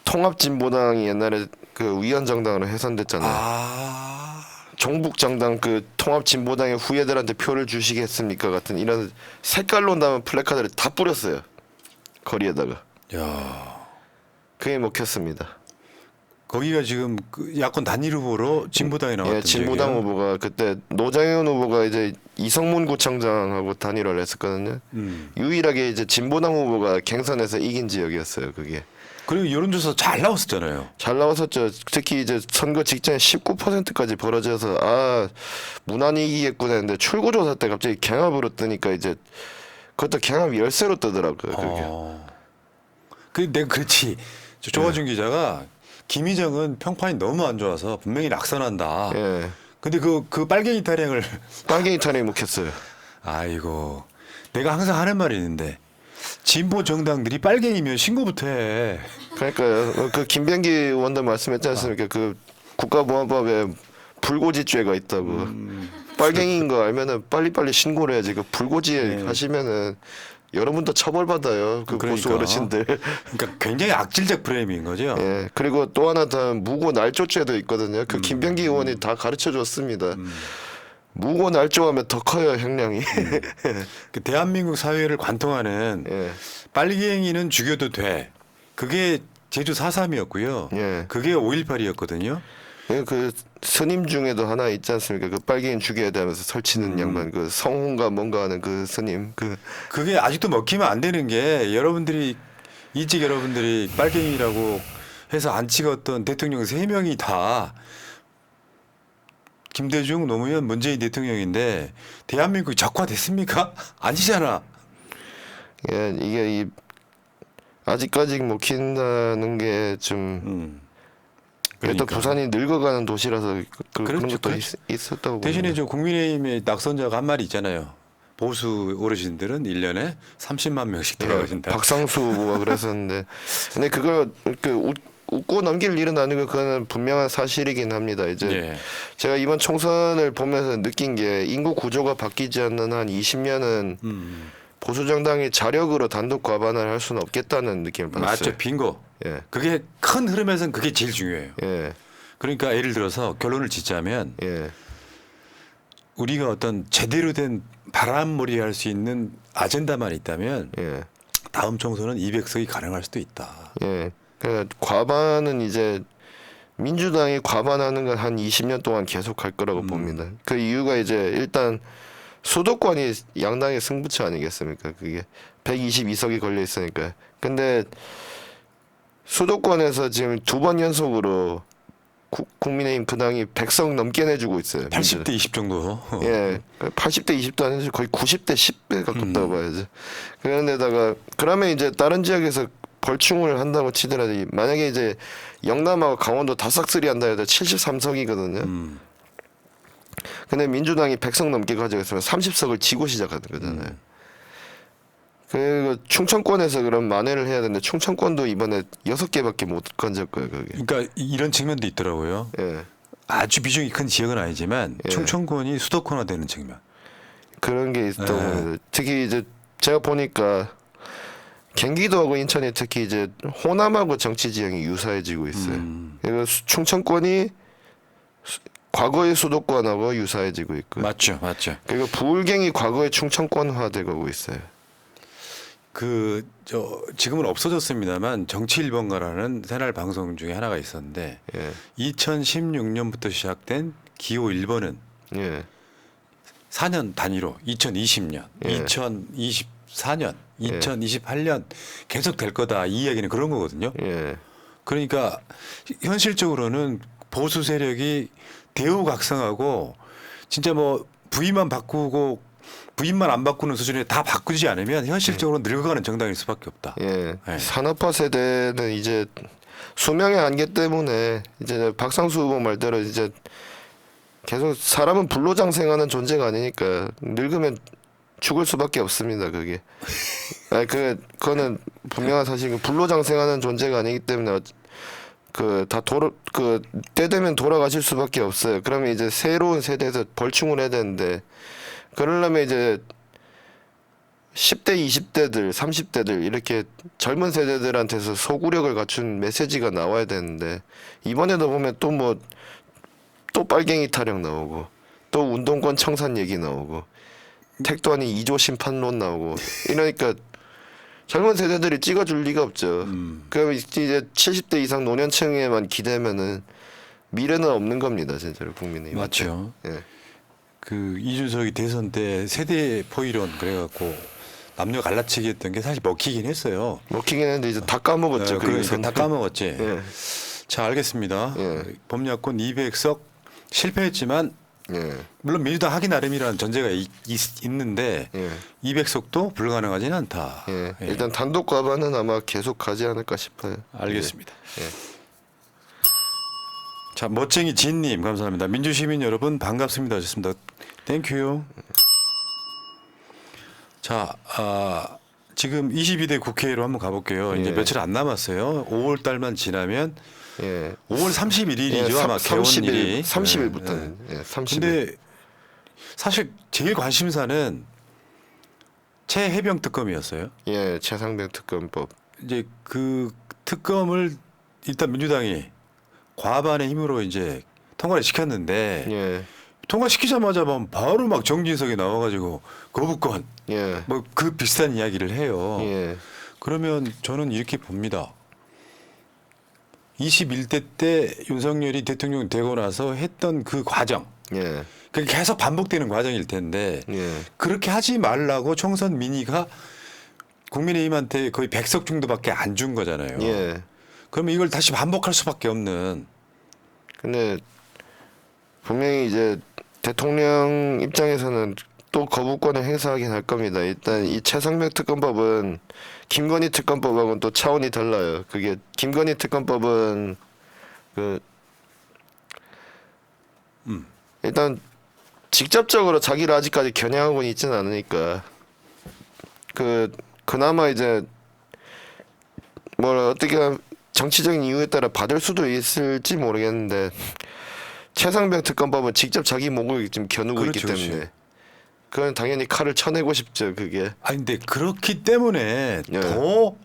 통합진보당이 옛날에 그 위원정당으로 해산됐잖아요. 종북정당 그 통합진보당의 후예들한테 표를 주시겠습니까 같은 이런 색깔로 남은 플래카드를 다 뿌렸어요. 거리에다가. 야, 그게 먹혔습니다. 거기가 지금 그 야권 단일 후보로 진보당이 나왔던 예, 진보당 지역이에요? 후보가 그때 노장현 후보가 이제 이성문 구청장하고 단일화를 했었거든요. 유일하게 이제 진보당 후보가 갱선에서 이긴 지역이었어요. 그게 그리고 여론조사 잘 나왔었잖아요. 잘 나왔었죠. 특히 이제 선거 직전에 19%까지 벌어져서 무난히 이기겠구나 했는데 출구조사 때 갑자기 경합으로 뜨니까 이제 그것도 경합 열세로 뜨더라고요. 그게. 내가 그렇지. 조화준 기자가 김희정은 평판이 너무 안 좋아서 분명히 낙선한다. 예. 근데 그 빨갱이 타령을 빨갱이 탄핵 먹혔어요. 아이고 내가 항상 하는 말이 있는데 진보 정당들이 빨갱이면 신고부터 해. 그러니까요. 그 김병기 의원도 말씀했지 않습니까? 그 국가보안법에 불고지죄가 있다고. 빨갱이인 거 알면은 빨리빨리 신고를 해야지. 그 불고지 네. 하시면은 여러분도 처벌받아요. 그 보수 그러니까. 어르신들. 그러니까 굉장히 악질적 프레임인 거죠. 예. 그리고 또 하나 더 무고 날조죄도 있거든요. 그 김병기 의원이 다 가르쳐 줬습니다. 무고 날조하면 더 커요, 형량이. 그 대한민국 사회를 관통하는 예. 빨갱이는 죽여도 돼. 그게 제주 4.3이었고요. 예. 그게 5.18이었거든요. 그 스님 중에도 하나 있지 않습니까? 그 빨갱이 죽여야 되면서 설치는 양반 그 성혼가 뭔가 하는 그 스님 그게 아직도 먹히면 안 되는 게 여러분들이 일찍 여러분들이 빨갱이라고 해서 안 찍었던 대통령 3명이 다 김대중, 노무현, 문재인 대통령인데 대한민국이 적화됐습니까? 아니잖아. 예, 이게 아직까지 먹힌다는 게 좀 또 그러니까. 부산이 늙어가는 도시라서 그런 그렇죠, 것도 그렇죠. 있었다고 대신에 봅니다. 저 국민의힘의 낙선자가 한 말이 있잖아요. 보수 어르신들은 1년에 30만 명씩 돌아가신다. 박상수 후보가 그랬었는데 근데 그걸 웃고 넘길 일은 아니고 그거는 분명한 사실이긴 합니다. 이제 예. 제가 이번 총선을 보면서 느낀 게 인구 구조가 바뀌지 않는 한 20년은 보수 정당이 자력으로 단독 과반을 할 수는 없겠다는 느낌을 받았어요. 맞죠. 빙고. 예. 그게 큰 흐름에서는 그게 제일 중요해요. 예. 그러니까 예를 들어서 결론을 짓자면 예. 우리가 어떤 제대로 된 바람몰이 할 수 있는 아젠다만 있다면 예. 다음 총선은 200석이 가능할 수도 있다. 예. 그 과반은 이제 민주당이 과반하는 건 한 20년 동안 계속 할 거라고 봅니다. 그 이유가 이제 일단 수도권이 양당의 승부처 아니겠습니까? 그게 122석이 걸려 있으니까. 근데 수도권에서 지금 2번 연속으로 국민의힘 그 당이 100석 넘게 내주고 있어요. 80대 20 정도. 예, 80대 20도 아니죠. 거의 90대 10배 가깝다고 봐야죠. 그런데다가 그러면 이제 다른 지역에서 벌충을 한다고 치더라도 만약에 이제 영남하고 강원도 다 싹쓸이 한다 해도 73석이거든요. 근데 민주당이 100석 넘게 가지고 있으면 30석을 지고 시작하는 거잖아요. 그리고 충청권에서 그럼 만회를 해야 되는데 충청권도 이번에 6개밖에 못 건졌고요. 그게. 그러니까 이런 측면도 있더라고요. 예. 아주 비중이 큰 지역은 아니지만 예. 충청권이 수도권화되는 측면. 그런 게 있다고 봅니다. 특히 이제 제가 보니까 경기도하고 인천이 특히 이제 호남하고 정치 지형이 유사해지고 있어요. 그리고 충청권이 과거의 수도권하고 유사해지고 있고. 맞죠, 맞죠. 그리고 부울경이 과거의 충청권화되고 있어요. 지금은 없어졌습니다만 정치 1번가라는 새날 방송 중에 하나가 있었는데 예. 2016년부터 시작된 기호 1번은 예. 4년 단위로 2020년, 예. 2024년, 2028년 계속 될 거다 이 이야기는 그런 거거든요. 예. 그러니까 현실적으로는 보수 세력이 대우각성하고 진짜 뭐 부위만 바꾸고 부인만 안 바꾸는 수준에 다 바꾸지 않으면 현실적으로 늙어가는 정당일 수밖에 없다. 예. 네. 산업화 세대는 이제 수명의 한계 때문에 이제 박상수 후보 말대로 이제 계속 사람은 불로장생하는 존재가 아니니까 늙으면 죽을 수밖에 없습니다. 그게. 그거는 분명한 사실이고 불로장생하는 존재가 아니기 때문에 때 되면 돌아가실 수밖에 없어요. 그러면 이제 새로운 세대에서 벌충을 해야 되는데 그러려면 이제 10대, 20대들, 30대들 이렇게 젊은 세대들한테서 소구력을 갖춘 메시지가 나와야 되는데 이번에도 보면 또 빨갱이 타령 나오고 또 운동권 청산 얘기 나오고 택도 아닌 2조 심판론 나오고 이러니까 젊은 세대들이 찍어줄 리가 없죠. 그러면 이제 70대 이상 노년층에만 기대면은 미래는 없는 겁니다, 진짜로 국민의힘. 맞죠. 예. 그 이준석이 대선 때 세대 포이론 그래갖고 남녀 갈라치기 했던 게 사실 먹히긴 했어요. 먹히긴 했는데 이제 다 까먹었죠. 그러니까 다 까먹었지. 예. 자, 알겠습니다. 예. 범야권 200석 실패했지만 예. 물론 민주당 하기 나름이라는 전제가 있는데 예. 200석도 불가능하지는 않다. 예. 예. 일단 단독 과반은 아마 계속 가지 않을까 싶어요. 알겠습니다. 예. 자, 멋쟁이 진님 감사합니다. 민주시민 여러분 반갑습니다. 하셨습니다. 땡큐. 자, 지금 22대 국회로 한번 가볼게요. 이제 예. 며칠 안 남았어요. 5월 달만 지나면 예. 5월 31일이죠. 예, 아마 개원 30일, 일이. 30일부터는. 예, 30일. 근데 사실 제일 관심사는 최해병 특검이었어요. 예, 최상병 특검법. 이제 그 특검을 일단 민주당이 과반의 힘으로 이제 통과를 시켰는데 예. 통과시키자마자 뭐 바로 막 정진석이 나와가지고 거부권 예. 뭐 그 비슷한 이야기를 해요. 예. 그러면 저는 이렇게 봅니다. 21대 때 윤석열이 대통령 되고 나서 했던 그 과정, 예. 그게 계속 반복되는 과정일 텐데 예. 그렇게 하지 말라고 총선 민의가 국민의힘한테 거의 100석 정도밖에 안 준 거잖아요. 예. 그러면 이걸 다시 반복할 수밖에 없는. 근데 분명히 이제 대통령 입장에서는 또 거부권을 행사하긴 할 겁니다. 일단 이 최상병 특검법은 김건희 특검법하고는 또 차원이 달라요. 그게 김건희 특검법은 그 일단 직접적으로 자기를 아직까지 겨냥하고는 있지는 않으니까 그나마 이제 뭘 어떻게 하면 정치적인 이유에 따라 받을 수도 있을지 모르겠는데 최상병 특검법은 직접 자기 목을 지금 겨누고 그렇죠, 있기 때문에 그렇죠. 그건 당연히 칼을 쳐내고 싶죠. 그게 아니 근데 그렇기 때문에 예. 더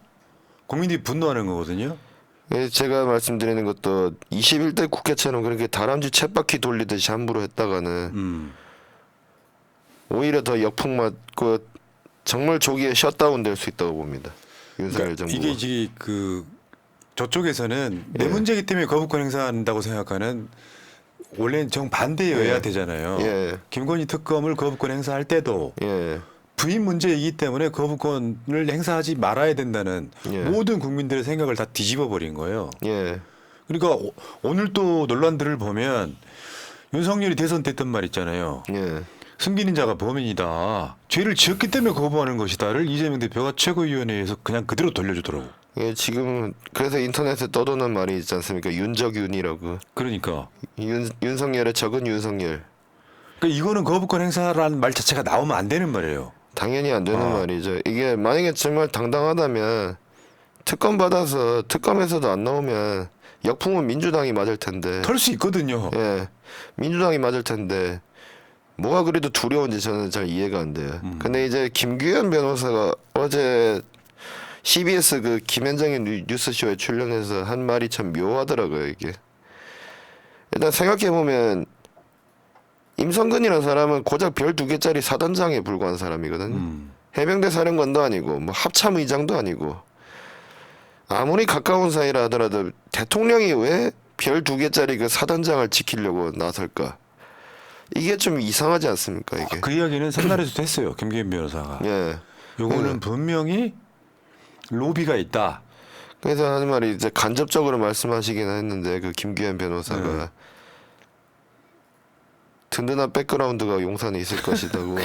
국민들이 분노하는 거거든요. 예, 제가 말씀드리는 것도 21대 국회처럼 그렇게 다람쥐 쳇바퀴 돌리듯이 함부로 했다가는 오히려 더 역풍 맞고 정말 조기에 셧다운 될 수 있다고 봅니다. 윤석열 그러니까 정부가. 이게 이제 그 저쪽에서는 내 예. 문제이기 때문에 거부권 행사한다고 생각하는 원래는 정반대여야 예. 되잖아요. 예. 김건희 특검을 거부권 행사할 때도 예. 부인 문제이기 때문에 거부권을 행사하지 말아야 된다는 예. 모든 국민들의 생각을 다 뒤집어 버린 거예요. 예. 그러니까 오늘 또 논란들을 보면 윤석열이 대선됐던 말 있잖아요. 예. 숨기는 자가 범인이다. 죄를 지었기 때문에 거부하는 것이다를 이재명 대표가 최고위원회에서 그냥 그대로 돌려주더라고. 예, 지금 그래서 인터넷에 떠도는 말이 있지 않습니까? 윤적윤이라고. 그러니까. 윤석열의 적은 윤석열. 그러니까 이거는 거부권 행사라는 말 자체가 나오면 안 되는 말이에요. 당연히 안 되는 아. 말이죠. 이게 만약에 정말 당당하다면 특검 받아서 특검에서도 안 나오면 역풍은 민주당이 맞을 텐데. 털 수 있거든요. 예, 민주당이 맞을 텐데 뭐가 그래도 두려운지 저는 잘 이해가 안 돼요. 근데 이제 김규현 변호사가 어제 CBS 그 김현정의 뉴스쇼에 출연해서 한 말이 참 묘하더라고요. 이게 일단 생각해 보면 임성근이라는 사람은 고작 별 2개짜리 사단장에 불과한 사람이거든요. 해병대 사령관도 아니고 뭐 합참 의장도 아니고 아무리 가까운 사이라 하더라도 대통령이 왜 별 2개짜리 그 사단장을 지키려고 나설까? 이게 좀 이상하지 않습니까? 이게. 그 이야기는 새날에서도 했어요. 김기현 변호사가. 예. 요거는 분명히 로비가 있다. 그래서 하는 말이 이제 간접적으로 말씀하시긴 했는데 그 김규현 변호사가 든든한 백그라운드가 용산에 있을 것이다고.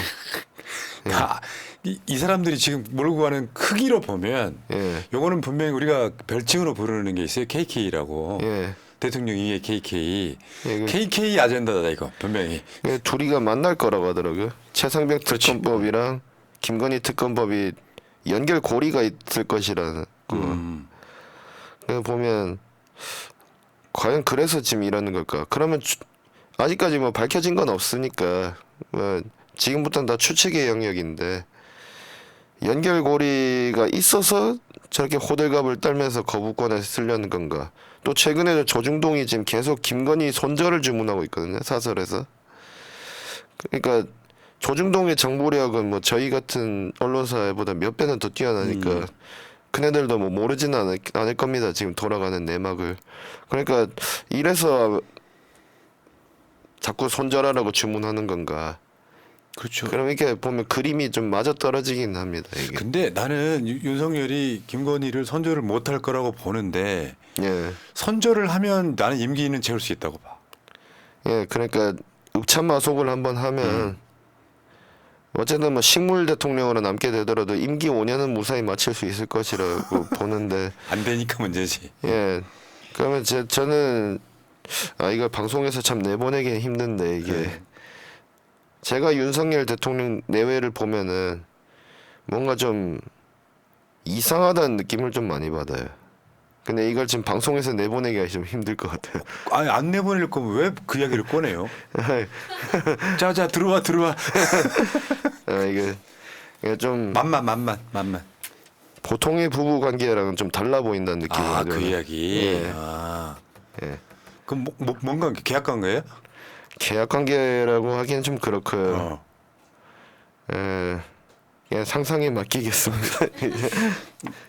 이 사람들이 지금 몰고 가는 크기로 보면 예. 요거는 분명히 우리가 별칭으로 부르는 게 있어요. KK라고. 예. 대통령 이의 KK. 예, 그- KK 아젠다다 이거 분명히. 그 둘이가 만날 거라고 하더라고요. 최상병 그렇지. 특검법이랑 김건희 특검법이 연결 고리가 있을 것이라는 거. 그 보면 과연 그래서 지금 이러는 걸까? 그러면 아직까지 뭐 밝혀진 건 없으니까 뭐 지금부터는 다 추측의 영역인데 연결고리가 있어서 저렇게 호들갑을 떨면서 거부권을 쓰려는 건가? 또 최근에도 조중동이 지금 계속 김건희 손절을 주문하고 있거든요. 사설에서. 그러니까 조중동의 정보력은 뭐 저희 같은 언론사보다 몇 배는 더 뛰어나니까 그네들도 뭐 모르지는 않을 겁니다. 지금 돌아가는 내막을. 그러니까 이래서 자꾸 손절하라고 주문하는 건가? 그렇죠. 그럼 이렇게 보면 그림이 좀 맞아 떨어지긴 합니다. 이게. 근데 나는 윤석열이 김건희를 선절을 못할 거라고 보는데 예, 선절을 하면 나는 임기는 채울 수 있다고 봐. 예, 그러니까 읍참마속을 한번 하면 어쨌든 뭐 식물 대통령으로 남게 되더라도 임기 5년은 무사히 마칠 수 있을 것이라고 보는데, 안 되니까 문제지. 예, 그러면 저는 이거 방송에서 참 내보내기 힘든데 이게. 네. 제가 윤석열 대통령 내외를 보면은 뭔가 좀 이상하다는 느낌을 좀 많이 받아요. 근데 이걸 지금 방송에서 내보내기가 좀 힘들 것 같아요. 아니 안 내보낼 거면 왜 그 이야기를 꺼내요? 자자 들어와. 이게 좀 만만. 보통의 부부 관계랑은 좀 달라 보인다는 느낌이 아, 그 들어요. 이야기. 예. 아. 예. 그럼 뭔 관계? 계약 관계예요? 계약 관계라고 하기는 좀 그렇고요. 어. 예. 그냥 상상에 맡기겠습니다.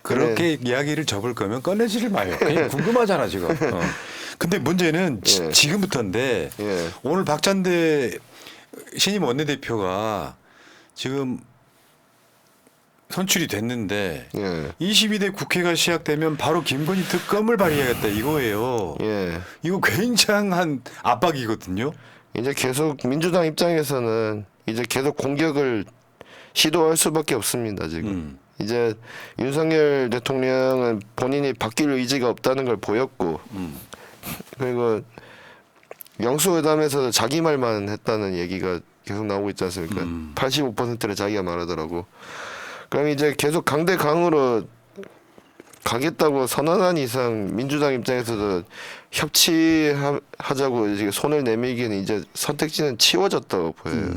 그렇게 이야기를 접을 거면 꺼내지를 마요. 그냥 궁금하잖아 지금. 근데 문제는 예. 지금부터인데 예. 오늘 박찬대 신임 원내대표가 지금 선출이 됐는데 예. 22대 국회가 시작되면 바로 김건희 특검을 발의하겠다 이거예요. 예. 이거 굉장한 압박이거든요. 이제 계속 민주당 입장에서는 이제 계속 공격을 시도할 수밖에 없습니다, 지금. 이제 윤석열 대통령은 본인이 바뀔 의지가 없다는 걸 보였고, 그리고 영수회담에서 자기 말만 했다는 얘기가 계속 나오고 있지 않습니까? 85%를 자기가 말하더라고. 그럼 이제 계속 강대강으로 가겠다고 선언한 이상 민주당 입장에서도 협치하자고 이제 손을 내밀기는 이제 선택지는 치워졌다고 보여요.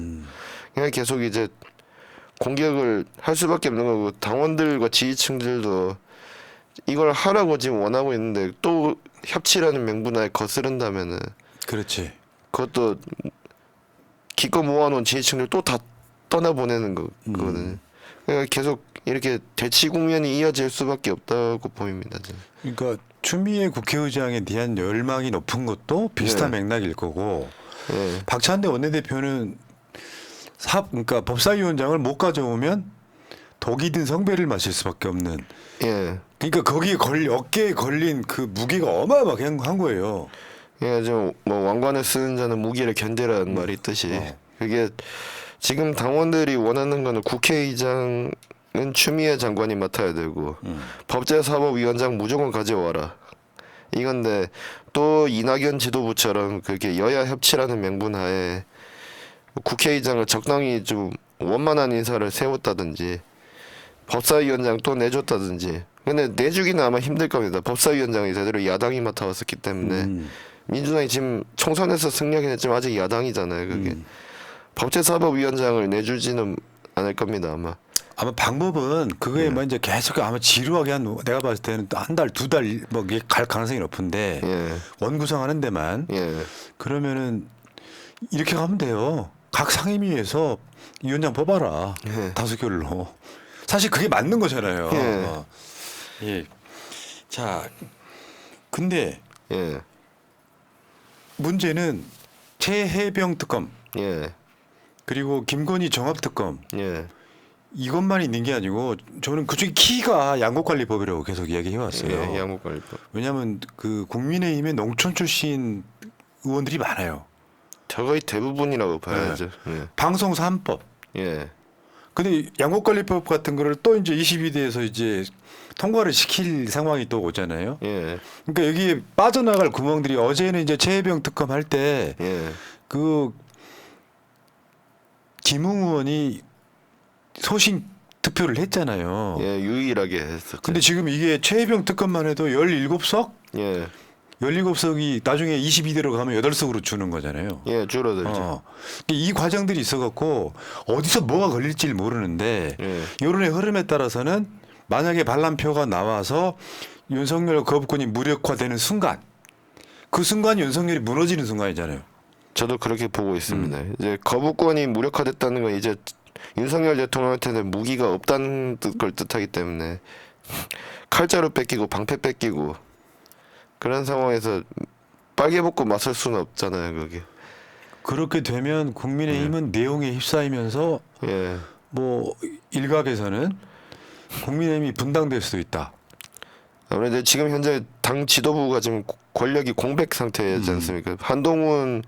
그냥 계속 이제 공격을 할 수밖에 없는 거고, 당원들과 지지층들도 이걸 하라고 지금 원하고 있는데 또 협치라는 명분하에 거스른다면은 그렇지. 그것도 기껏 모아놓은 지지층들 또 다 떠나보내는 거거든요. 그러니까 계속 이렇게 대치 국면이 이어질 수밖에 없다고 보입니다. 지금. 그러니까 추미애 국회의장에 대한 열망이 높은 것도 비슷한 맥락일 거고 예. 박찬대 원내대표는 그러니까 법사위원장을 못 가져오면 독이 든 성배를 마실 수밖에 없는. 예. 그러니까 거기에 어깨에 걸린 그 무게가 어마어마한 거예요. 예, 좀 뭐 왕관을 쓰는 자는 무기를 견디라는 말이 있듯이 그게 지금 당원들이 원하는 거는 국회의장은 추미애 장관이 맡아야 되고 법제사법위원장 무조건 가져와라 이건데, 또 이낙연 지도부처럼 그렇게 여야 협치라는 명분하에 국회의장을 적당히 좀 원만한 인사를 세웠다든지 법사위원장 또 내줬다든지. 근데 내주기는 아마 힘들 겁니다. 법사위원장이 제대로 야당이 맡아왔었기 때문에. 민주당이 지금 총선에서 승리하긴 했지만 아직 야당이잖아요. 그게 법제사법위원장을 내주지는 않을 겁니다 아마. 아마 방법은 그거에 뭐 이제 계속 아마 지루하게 내가 봤을 때는 한 달, 두 달 뭐 이게 갈 가능성이 높은데 예. 원구성하는 데만 예. 그러면은 이렇게 가면 돼요. 각 상임위에서 위원장 뽑아라. 예. 다수결로. 사실 그게 맞는 거잖아요. 예. 예. 자, 근데 예. 문제는 최혜병 특검 예. 그리고 김건희 종합특검 예. 이것만 있는 게 아니고 저는 그중에 키가 양곡관리법이라고 계속 이야기해 왔어요. 예. 양국관리법. 왜냐하면 그 국민의힘에 농촌 출신 의원들이 많아요. 거의 대부분이라고 봐야죠. 방송 3법. 예. 근데 양곡관리법 같은 거를 또 이제 22대에서 이제 통과를 시킬 상황이 또 오잖아요. 예. 그러니까 여기에 빠져나갈 구멍들이 어제는 이제 최혜병 특검 할 때 예. 그 김웅 의원이 소신 투표를 했잖아요. 예. 유일하게 했었죠. 근데 지금 이게 최혜병 특검만 해도 17석? 예. 17석이 나중에 22대로 가면 8석으로 주는 거잖아요. 예. 줄어들죠. 이 과정들이 있어갖고 어디서 뭐가 걸릴지 모르는데 예. 여론의 흐름에 따라서는 만약에 반란표가 나와서 윤석열 거부권이 무력화되는 순간 그 순간이 윤석열이 무너지는 순간이잖아요. 저도 그렇게 보고 있습니다. 이제 거부권이 무력화됐다는 건 이제 윤석열 대통령한테는 무기가 없다는 걸 뜻하기 때문에 칼자루 뺏기고 방패 뺏기고 그런 상황에서 빨개 벗고 맞설 수는 없잖아요, 그게. 그렇게 되면 국민의힘은 내용에 휩싸이면서 예. 뭐 일각에서는 국민의힘이 분당될 수도 있다. 아무래도 지금 현재 당 지도부가 지금 권력이 공백 상태지 않습니까? 한동훈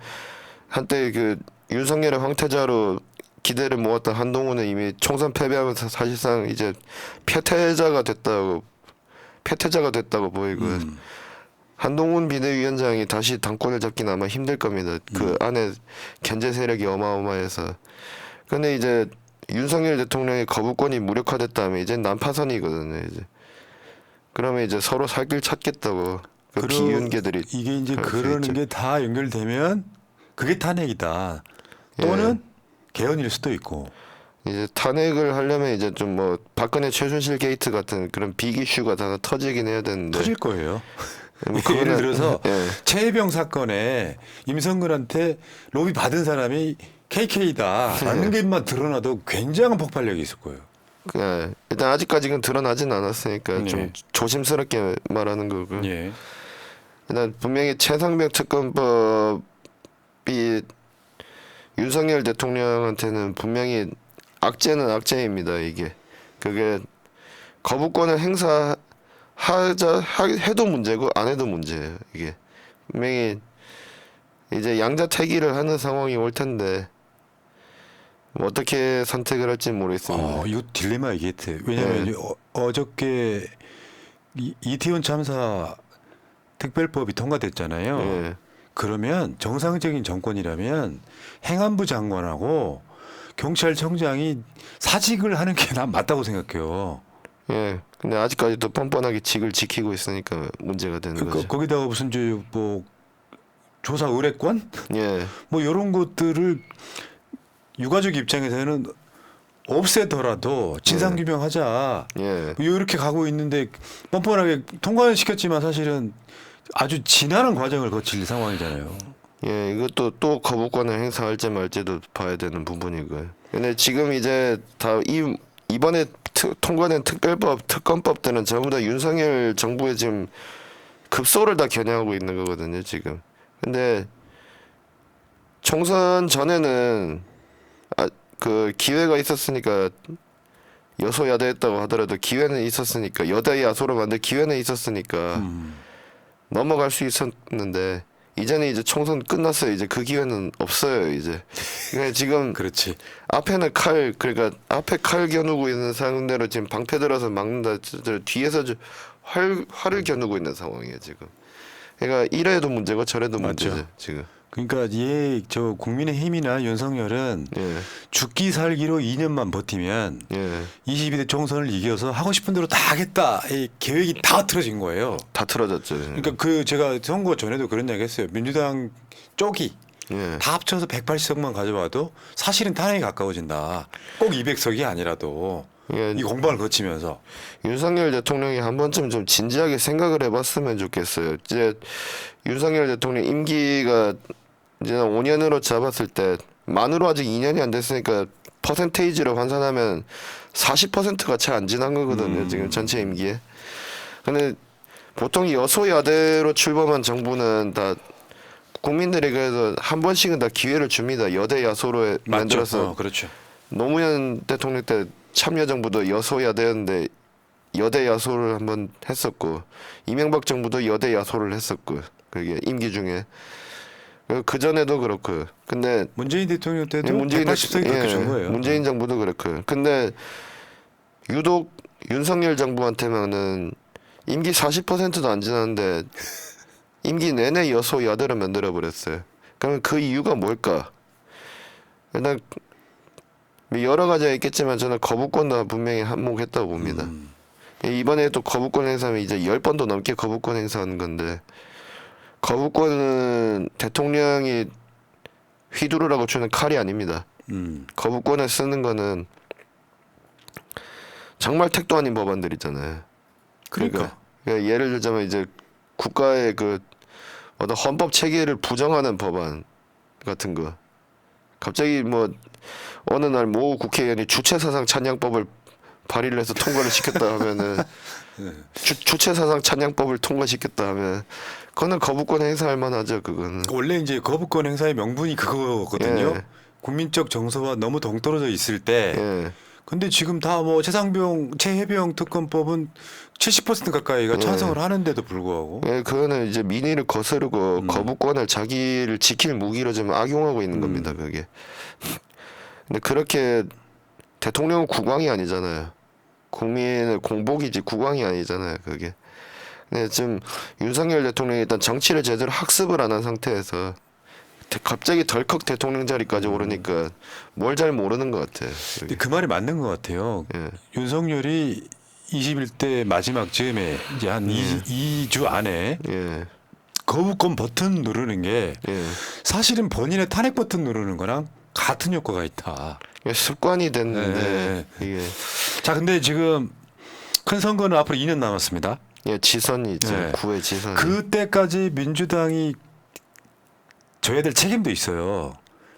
한때 그 윤석열의 황태자로 기대를 모았던 한동훈은 이미 총선 패배하면서 사실상 이제 패퇴자가 됐다고 보이고요. 한동훈 비대위원장이 다시 당권을 잡기는 아마 힘들 겁니다. 그 안에 견제 세력이 어마어마해서. 근데 이제 윤석열 대통령의 거부권이 무력화됐다면 이제 난파선이거든요. 이제 그러면 이제 서로 살 길 찾겠다고 그 비윤계들이 이게 이제 할 수 그러는 있죠. 게 다 연결되면 그게 탄핵이다. 또는 개헌일 수도 있고. 이제 탄핵을 하려면 이제 좀 뭐 박근혜 최순실 게이트 같은 그런 빅 이슈가 다 터지긴 해야 되는데 터질 거예요. 뭐 예를 들어서 예. 최혜병 사건에 임성근한테 로비 받은 사람이 KK다라는 게만 드러나도 굉장한 폭발력이 있을 거예요. 예. 일단 아직까지는 드러나진 않았으니까 네. 좀 조심스럽게 말하는 거고. 예. 일단 분명히 최상병 특검법이 윤석열 대통령한테는 분명히 악재는 악재입니다. 이게 그게 거부권을 해도 문제고 안 해도 문제예요. 이게 분명히 이제 양자택일을 하는 상황이 올 텐데 뭐 어떻게 선택을 할지 모르겠습니다. 이거 딜레마 이겠대. 왜냐하면 네. 어저께 이태원 참사 특별법이 통과됐잖아요. 예. 그러면 정상적인 정권이라면 행안부 장관하고 경찰청장이 사직을 하는 게 난 맞다고 생각해요. 예. 근데 아직까지도 뻔뻔하게 직을 지키고 있으니까 문제가 되는 거죠. 거기다가 무슨 뭐 조사 의뢰권 예. 뭐 이런 것들을 유가족 입장에서는 없애더라도 진상 규명하자. 예. 뭐 이렇게 가고 있는데 뻔뻔하게 통과는 시켰지만 사실은 아주 지난한 과정을 거칠 상황이잖아요. 예, 이것도 또 거부권을 행사할지 말지도 봐야 되는 부분이고요. 근데 지금 이제 다 이번에 통과된 특별법, 특검법들은 전부 다 윤석열 정부의 지금 급소를 다 겨냥하고 있는 거거든요, 지금. 근데 총선 전에는 그 기회가 있었으니까 여소야대했다고 하더라도 기회는 있었으니까 여대 야소로 만들 기회는 있었으니까 넘어갈 수 있었는데 이제는 이제 총선 끝났어요. 이제 그 기회는 없어요. 이제 그러니까 지금 그렇지. 앞에는 그러니까 앞에 칼 겨누고 있는 상대로 지금 방패 들어서 막는다. 뒤에서 활을 겨누고 있는 상황이에요 지금. 그러니까 이래도 문제고 저래도 맞죠. 문제죠 지금. 그러니까 저 국민의힘이나 윤석열은 예, 죽기 살기로 2년만 버티면 예, 22대 총선을 이겨서 하고 싶은 대로 다 하겠다. 이 계획이 다 틀어진 거예요. 다 틀어졌죠. 그러니까 제가 선거 전에도 그런 얘기 했어요. 민주당 쪽이 예, 다 합쳐서 180석만 가져와도 사실은 탄핵이 가까워진다. 꼭 200석이 아니라도 예, 이 공방을 거치면서 윤석열 대통령이 한 번쯤 좀 진지하게 생각을 해봤으면 좋겠어요. 이제 윤석열 대통령 임기가 이제 5년으로 잡았을 때 만으로 아직 2년이 안 됐으니까 퍼센테이지로 환산하면 40%가 채 안 지난 거거든요. 지금 전체 임기에. 근데 보통 여소야대로 출범한 정부는 다 국민들이 그래서 한 번씩은 다 기회를 줍니다. 여대 야소로 만들어서 그렇죠. 노무현 대통령 때 참여정부도 여소야대였는데 여대 야소를 한번 했었고 이명박 정부도 여대 야소를 했었고 그게 임기 중에 그 전에도 그렇고 근데 문재인 대통령 때도 문재인 180석이 그렇게 준 거예요. 문재인 정부도 그렇고 근데 유독 윤석열 정부한테만은 임기 40%도 안 지났는데 임기 내내 여소야대를 만들어 버렸어요. 그러면 그 이유가 뭘까? 일단 여러 가지가 있겠지만 저는 거부권도 분명히 한몫했다고 봅니다. 이번에 또 거부권 행사하면 이제 10번도 넘게 거부권 행사하는 건데 거부권은 대통령이 휘두르라고 주는 칼이 아닙니다. 거부권을 쓰는 거는 정말 택도 아닌 법안들 있잖아요. 그러니까 예를 들자면 이제 국가의 그 어떤 헌법 체계를 부정하는 법안 같은 거. 갑자기 뭐 어느 날 모 국회의원이 주체사상 찬양법을 발의를 해서 통과를 시켰다 하면은 주체사상 찬양법을 통과시켰다 하면 그거는 거부권 행사할 만하죠. 그거는. 원래 이제 거부권 행사의 명분이 그거거든요. 예. 국민적 정서와 너무 동떨어져 있을 때. 예. 근데 지금 다 뭐 최혜병 특검법은 70% 가까이가 찬성을 하는데도 불구하고. 예, 그거는 이제 민의를 거스르고 거부권을 자기를 지킬 무기로 좀 악용하고 있는 겁니다. 그게. 근데 그렇게 대통령은 국왕이 아니잖아요. 국민의 공복이지 국왕이 아니잖아요. 그게. 근데 지금 윤석열 대통령이 일단 정치를 제대로 학습을 안 한 상태에서 갑자기 덜컥 대통령 자리까지 오르니까 뭘 잘 모르는 것 같아. 근데 그 말이 맞는 것 같아요. 예. 윤석열이 21대 마지막 즈음에 이제 한 2주 안에 예. 거부권 버튼 누르는 게 예. 사실은 본인의 탄핵 버튼 누르는 거랑 같은 효과가 있다. 습관이 됐는데 이게 자, 근데 지금 큰 선거는 앞으로 2년 남았습니다. 예, 지선이 이제 네. 9회 지선. 그때까지 민주당이 져야 될 책임도 있어요.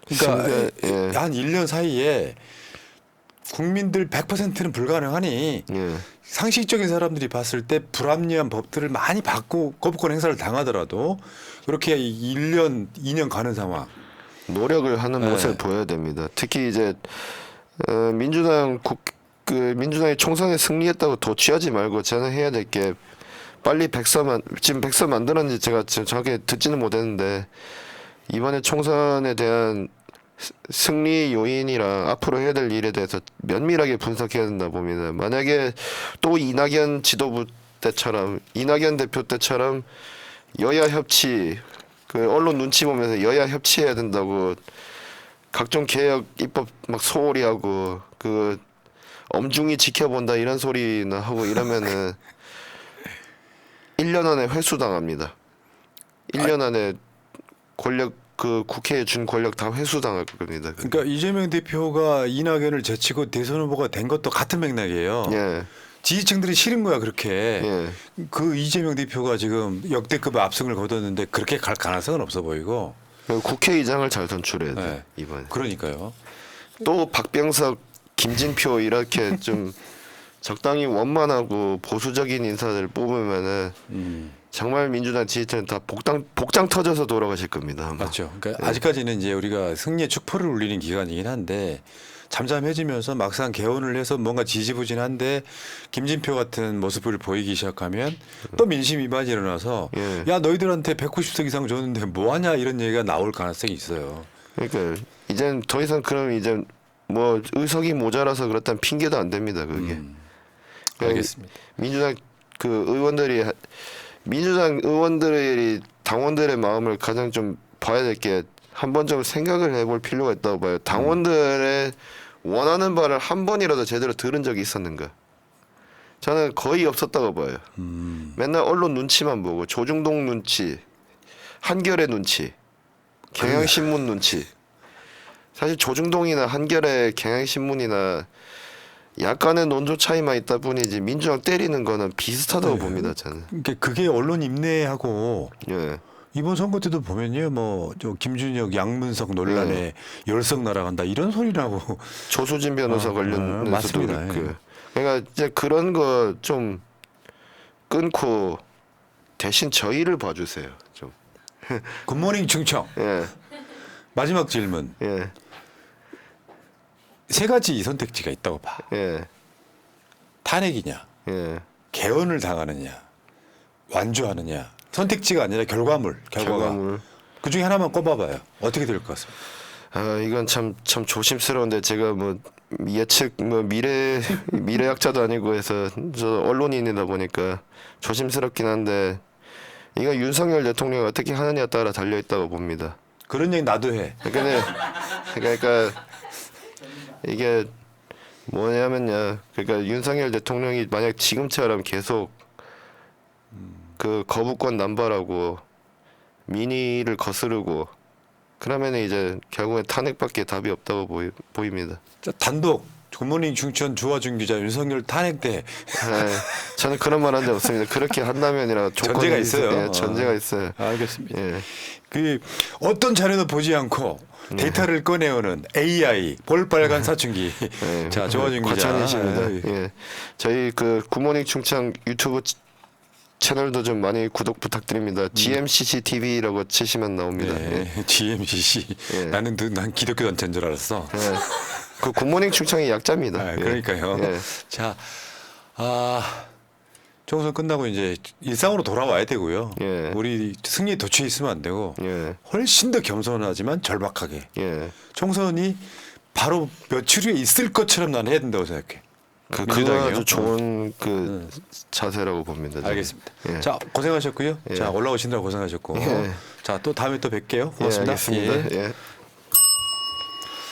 그러니까 예. 한 1년 사이에 국민들 100%는 불가능하니 예. 상식적인 사람들이 봤을 때 불합리한 법들을 많이 받고 거부권 행사를 당하더라도 이렇게 1년, 2년 가는 상황. 노력을 하는 네. 모습을 보여야 됩니다. 특히 이제 민주당이 총선에 승리했다고 도취하지 말고 저는 해야 될 게 빨리 지금 백서 만들었는지 제가 지금 정확히 듣지는 못했는데 이번에 총선에 대한 승리 요인이랑 앞으로 해야 될 일에 대해서 면밀하게 분석해야 된다 봅니다. 만약에 또 이낙연 지도부 때처럼 이낙연 대표 때처럼 여야 협치 그 언론 눈치 보면서 여야 협치해야 된다고 각종 개혁 입법 막 소홀히하고 그 엄중히 지켜본다 이런 소리나 하고 이러면은 1년 안에 회수당합니다. 1년 안에 권력 그 국회에 준 권력 다 회수당할 겁니다. 그러니까 이재명 대표가 이낙연을 제치고 대선 후보가 된 것도 같은 맥락이에요. 예. 지지층들이 싫은 거야 그렇게. 예. 그 이재명 대표가 지금 역대급 압승을 거뒀는데 그렇게 갈 가능성은 없어 보이고. 국회의장을 잘 선출해야 돼. 네. 이번에. 그러니까요. 또 박병석, 김진표 이렇게 좀 적당히 원만하고 보수적인 인사들 뽑으면은 정말 민주당 지지층은 다 복장 터져서 돌아가실 겁니다. 아마. 맞죠. 그러니까 아직까지는 이제 우리가 승리의 축포를 울리는 기간이긴 한데 잠잠해지면서 막상 개헌을 해서 뭔가 지지부진한데 김진표 같은 모습을 보이기 시작하면 또 민심 위반이 일어나서 예. 야 너희들한테 190석 이상 줬는데 뭐하냐 이런 얘기가 나올 가능성이 있어요. 그러니까 이젠 더 이상 그럼 이제 뭐 의석이 모자라서 그렇다는 핑계도 안 됩니다. 그게. 알겠습니다. 민주당 의원들이 당원들의 마음을 가장 좀 봐야 될 게 한 번 좀 생각을 해볼 필요가 있다고 봐요. 당원들의 원하는 바를 한 번이라도 제대로 들은 적이 있었는가? 저는 거의 없었다고 봐요. 맨날 언론 눈치만 보고 조중동 눈치, 한겨레 눈치, 경향신문 눈치. 사실 조중동이나 한겨레, 경향신문이나 약간의 논조 차이만 있다 뿐이지 민주당 때리는 거는 비슷하다고 봅니다. 저는. 그러니까 그게 언론 인내하고 예. 이번 선거 때도 보면요, 뭐 저 김준혁, 양문석 논란에 열석 날아간다 이런 소리 나고. 조수진 변호사 관련해서도 맞습니다. 그렇고. 예. 그러니까 이제 그런 거 좀 끊고 대신 저희를 봐주세요. 좀. 굿모닝 충청. 예. 마지막 질문. 예. 세 가지 선택지가 있다고 봐. 예. 탄핵이냐, 예. 개헌을 당하느냐, 완주하느냐. 선택지가 아니라 결과물, 결과가. 결과물. 그 중에 하나만 꼽아봐요. 어떻게 될 것 같습니다. 아 이건 참 조심스러운데 제가 뭐 예측 뭐 미래학자도 아니고 해서 저 언론인이다 보니까 조심스럽긴 한데 이거 윤석열 대통령이 어떻게 하느냐에 따라 달려 있다고 봅니다. 그런 얘기 나도 해. 그러니까 이게 뭐냐면요. 그러니까 윤석열 대통령이 만약 지금처럼 계속 그 거부권 남발하고 민의를 거스르고 그러면 이제 결국엔 탄핵밖에 답이 없다고 보입니다. 자, 단독 굿모닝 충천 주화준 기자 윤석열 탄핵대. 네, 저는 그런 말 한 적 없습니다. 그렇게 한다면이라 전제가 있어요. 예, 전제가 있어요. 알겠습니다. 예. 그 어떤 자료도 보지 않고 데이터를 꺼내오는 AI 볼빨간 사춘기. 예, 자, 조화준 기자. 과찬이십니다. 예. 저희 그 굿모닝 충청 유튜브 채널도 좀 많이 구독 부탁드립니다. GMCC TV라고 치시면 나옵니다. 네, GMCC. 예. 난 기독교 단체인 줄 알았어. 예. 그 굿모닝 충청의 약자입니다. 아, 예. 그러니까요. 예. 자, 총선 끝나고 이제 일상으로 돌아와야 되고요. 예. 우리 승리에 도취해 있으면 안 되고 예. 훨씬 더 겸손하지만 절박하게. 예. 총선이 바로 며칠 후에 있을 것처럼 난 해야 된다고 생각해. 그거 민주당이요? 아주 좋은 그 자세라고 봅니다. 저는. 알겠습니다. 예. 자 고생하셨고요. 예. 자 올라오시느라 고생하셨고. 예. 자 또 다음에 또 뵐게요. 예, 고맙습니다. 알겠습니다. 예.